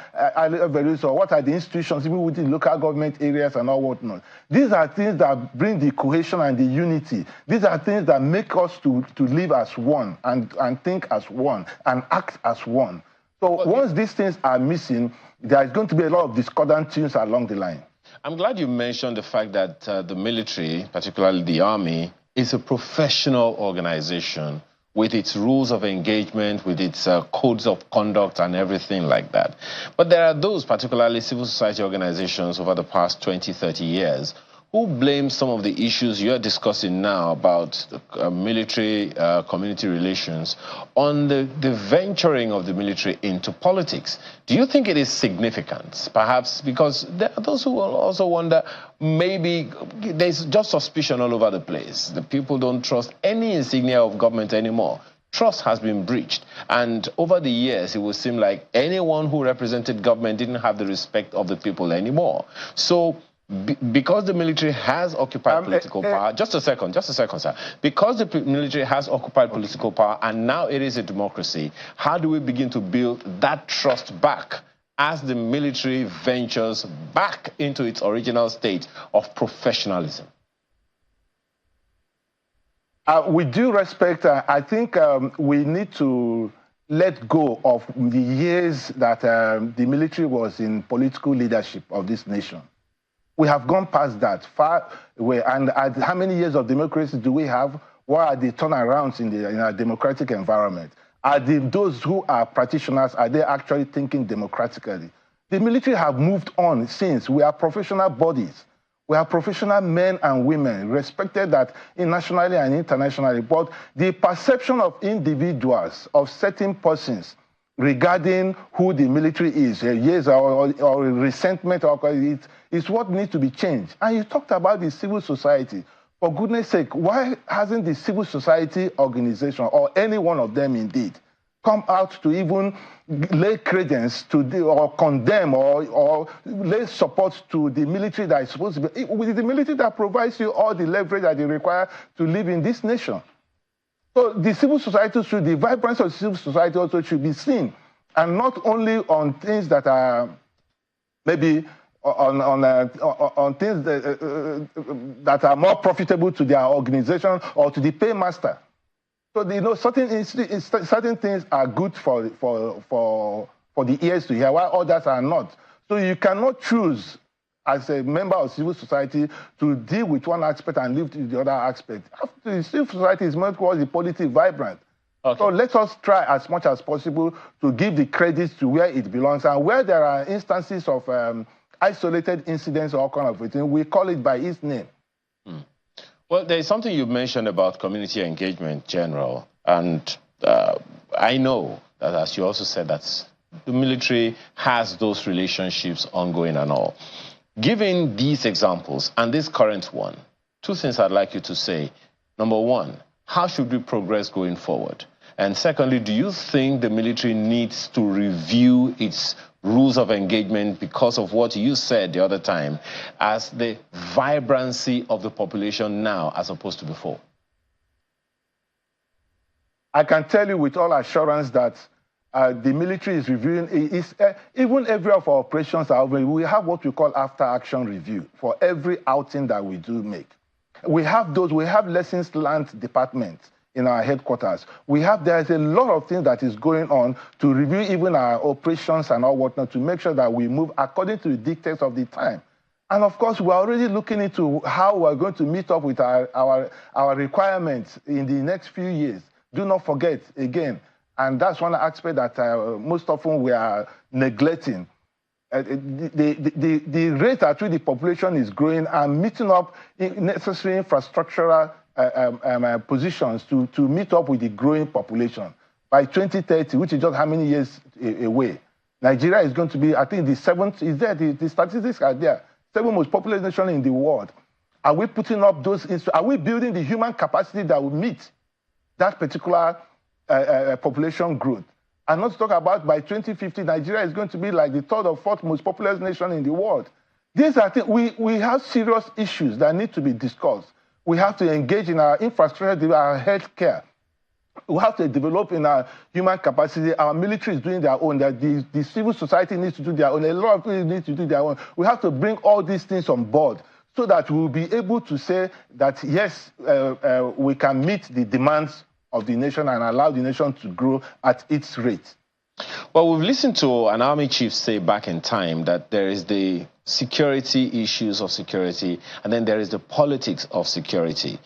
values, or what are the institutions, even within local government areas and all whatnot? These are things that bring the cohesion and the unity. These are things that make us to live as one and think as one and act as one. So once these things are missing, there is going to be a lot of discordant tunes along the line. I'm glad you mentioned the fact that the military, particularly the army, is a professional organization with its rules of engagement, with its codes of conduct and everything like that. But there are those, particularly civil society organizations over the past 20, 30 years, who blame some of the issues you're discussing now about military community relations on the venturing of the military into politics. Do you think it is significant? Perhaps because there are those who will also wonder, maybe there's just suspicion all over the place. The people don't trust any insignia of government anymore. Trust has been breached. And over the years, it would seem like anyone who represented government didn't have the respect of the people anymore. So, because the military has occupied political power, just a second, sir. Because the military has occupied political power and now it is a democracy, how do we begin to build that trust back as the military ventures back into its original state of professionalism? With due respect, I think we need to let go of the years that the military was in political leadership of this nation. We have gone past that far away. And how many years of democracy do we have? What are the turnarounds in a democratic environment? Are those who are practitioners, are they actually thinking democratically? The military have moved on since. We are professional bodies. We are professional men and women, respected that nationally and internationally. But the perception of individuals, of certain persons, regarding who the military is, yes, or resentment, is what needs to be changed. And you talked about the civil society. For goodness sake, why hasn't the civil society organization, or any one of them indeed, come out to even lay credence to or condemn or lay support to the military that is supposed to be, with the military that provides you all the leverage that you require to live in this nation? So the civil society should, the vibrance of civil society also should be seen, and not only on things that are maybe on things that are more profitable to their organization or to the paymaster. So certain things are good for the ears to hear, while others are not. So you cannot choose as a member of civil society to deal with one aspect and leave the other aspect. The civil society is more towards the politically vibrant. Okay. So let us try as much as possible to give the credits to where it belongs, and where there are instances of isolated incidents or all kind of thing, we call it by its name. Well, there is something you mentioned about community engagement, General, and I know that, as you also said, that the military has those relationships ongoing and all. Given these examples and this current one, two things I'd like you to say. Number one, how should we progress going forward? And secondly, do you think the military needs to review its rules of engagement because of what you said the other time, as the vibrancy of the population now as opposed to before? I can tell you with all assurance that the military is reviewing, even every of our operations, we have what we call after-action review for every outing that we do make. We have lessons learned departments in our headquarters. There's a lot of things that is going on to review even our operations and all whatnot, to make sure that we move according to the dictates of the time. And of course, we're already looking into how we're going to meet up with our requirements in the next few years. Do not forget, again, and that's one aspect that most often we are neglecting. The rate at which the population is growing and meeting up in necessary infrastructural positions to meet up with the growing population. By 2030, which is just how many years away, Nigeria is going to be, I think, the seventh, is there, the statistics are there, seventh most populous nation in the world. Are we putting up those, are we building the human capacity that will meet that particular population growth? And not to talk about by 2050, Nigeria is going to be like the third or fourth most populous nation in the world. These are things, we have serious issues that need to be discussed. We have to engage in our infrastructure, our health care. We have to develop in our human capacity. Our military is doing their own. The civil society needs to do their own. A lot of people need to do their own. We have to bring all these things on board so that we'll be able to say that, yes, we can meet the demands of the nation and allow the nation to grow at its rate. Well, we've listened to an army chief say back in time that there is the security issues of security, and then there is the politics of security.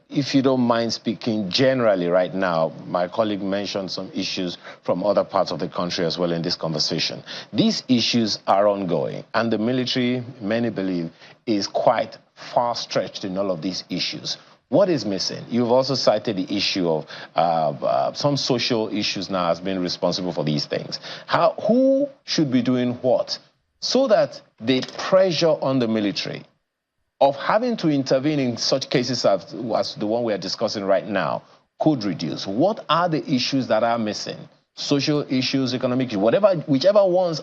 If you don't mind speaking generally right now, my colleague mentioned some issues from other parts of the country as well in this conversation. These issues are ongoing, and the military, many believe, is quite far-stretched in all of these issues. What is missing? You've also cited the issue of some social issues now as being responsible for these things. Who should be doing what so that the pressure on the military of having to intervene in such cases as the one we are discussing right now could reduce? What are the issues that are missing? Social issues, economic issues, whichever ones,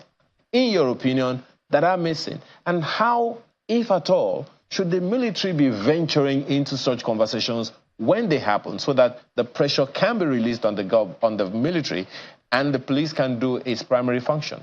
in your opinion, that are missing? And how, if at all, should the military be venturing into such conversations when they happen so that the pressure can be released on the military and the police can do its primary function?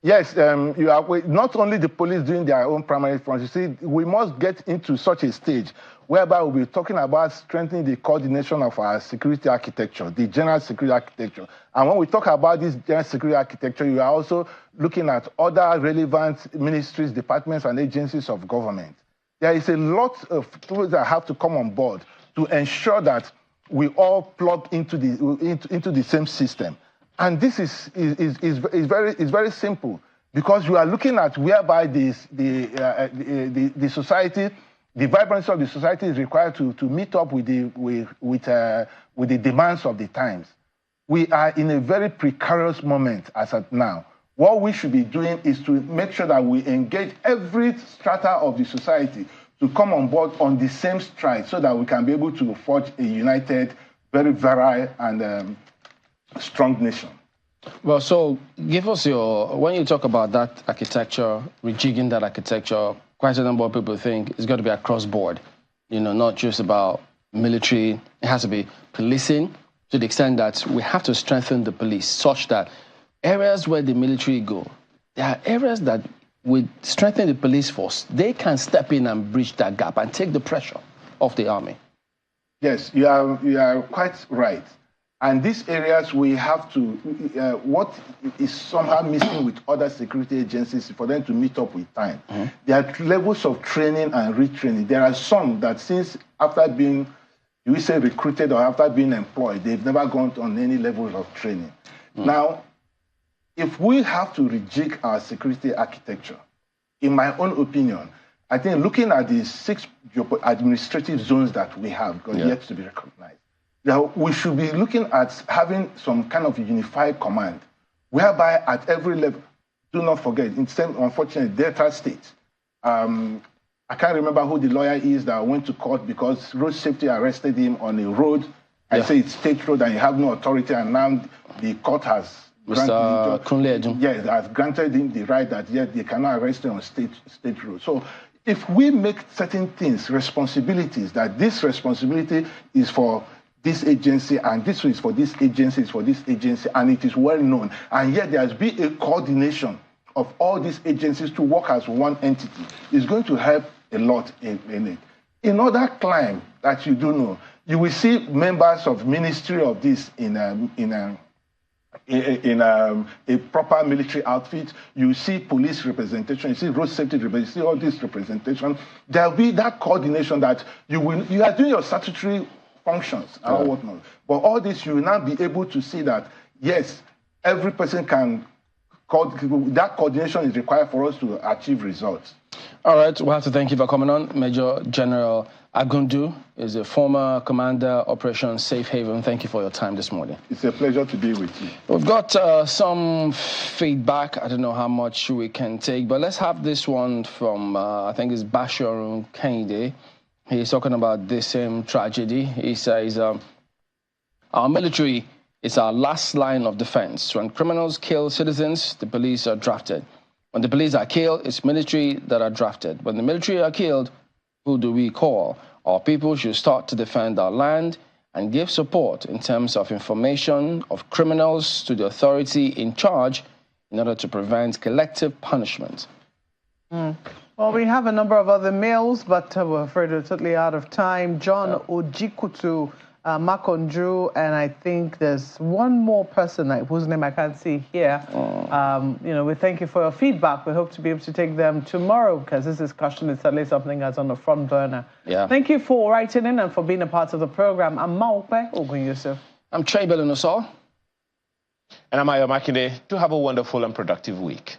Yes, you are not only the police doing their own primary front. You see, we must get into such a stage whereby we'll be talking about strengthening the coordination of our security architecture, the general security architecture. And when we talk about this general security architecture, you are also looking at other relevant ministries, departments, and agencies of government. There is a lot of tools that have to come on board to ensure that we all plug into the same system. And this is very simple, because you are looking at whereby the society, the vibrancy of the society is required to meet up with the demands of the times. We are in a very precarious moment as at now. What we should be doing is to make sure that we engage every strata of the society to come on board on the same stride, so that we can be able to forge a united, very virile and strong nation. Well, so give us when you talk about that architecture, rejigging that architecture, quite a number of people think it's got to be across board, not just about military. It has to be policing, to the extent that we have to strengthen the police such that areas where the military go, there are areas that with strengthening the police force, they can step in and bridge that gap and take the pressure off the army. Yes, you are quite right. And these areas we have to, what is somehow missing with other security agencies for them to meet up with time. Mm-hmm. There are levels of training and retraining. There are some that since after being, we say recruited or after being employed, they've never gone on any levels of training. Mm-hmm. Now, if we have to rejig our security architecture, in my own opinion, I think looking at the 6 administrative zones that we have, yet to be recognized, now, we should be looking at having some kind of unified command, whereby at every level, do not forget, in some unfortunate Delta State, I can't remember who the lawyer is that went to court because road safety arrested him on a road. I say it's state road and you have no authority, and now the court has granted him the right that yet they cannot arrest him on state road. So if we make certain things responsibilities, that this responsibility is for this agency, and this is for this agency, and it is well known. And yet there has been a coordination of all these agencies to work as one entity. It's going to help a lot in it. In other clime that you do know, you will see members of ministry of this in a proper military outfit. You see police representation, you see road safety representation, you see all this representation. There will be that coordination that you are doing your statutory functions and whatnot. But all this, you will now be able to see that, yes, every person can, that coordination is required for us to achieve results. All right, we'll have to thank you for coming on. Major General Akeredolu is a former commander, Operation Safe Haven. Thank you for your time this morning. It's a pleasure to be with you. We've got some feedback. I don't know how much we can take, but let's have this one from, I think it's Bashorun Kende. He's talking about this same tragedy. He says, our military is our last line of defense. When criminals kill citizens, the police are drafted. When the police are killed, it's military that are drafted. When the military are killed, who do we call? Our people should start to defend our land and give support in terms of information of criminals to the authority in charge in order to prevent collective punishment. Well, we have a number of other mails, but we're afraid we're totally out of time. John Ojikutu, Makondru, and I think there's one more person whose name I can't see here. We thank you for your feedback. We hope to be able to take them tomorrow, because this discussion is certainly something that's on the front burner. Thank you for writing in and for being a part of the program. I'm Maokpe Ogun Yusuf. I'm Trey Belunosol. And I'm Ayo Makinde. Do have a wonderful and productive week.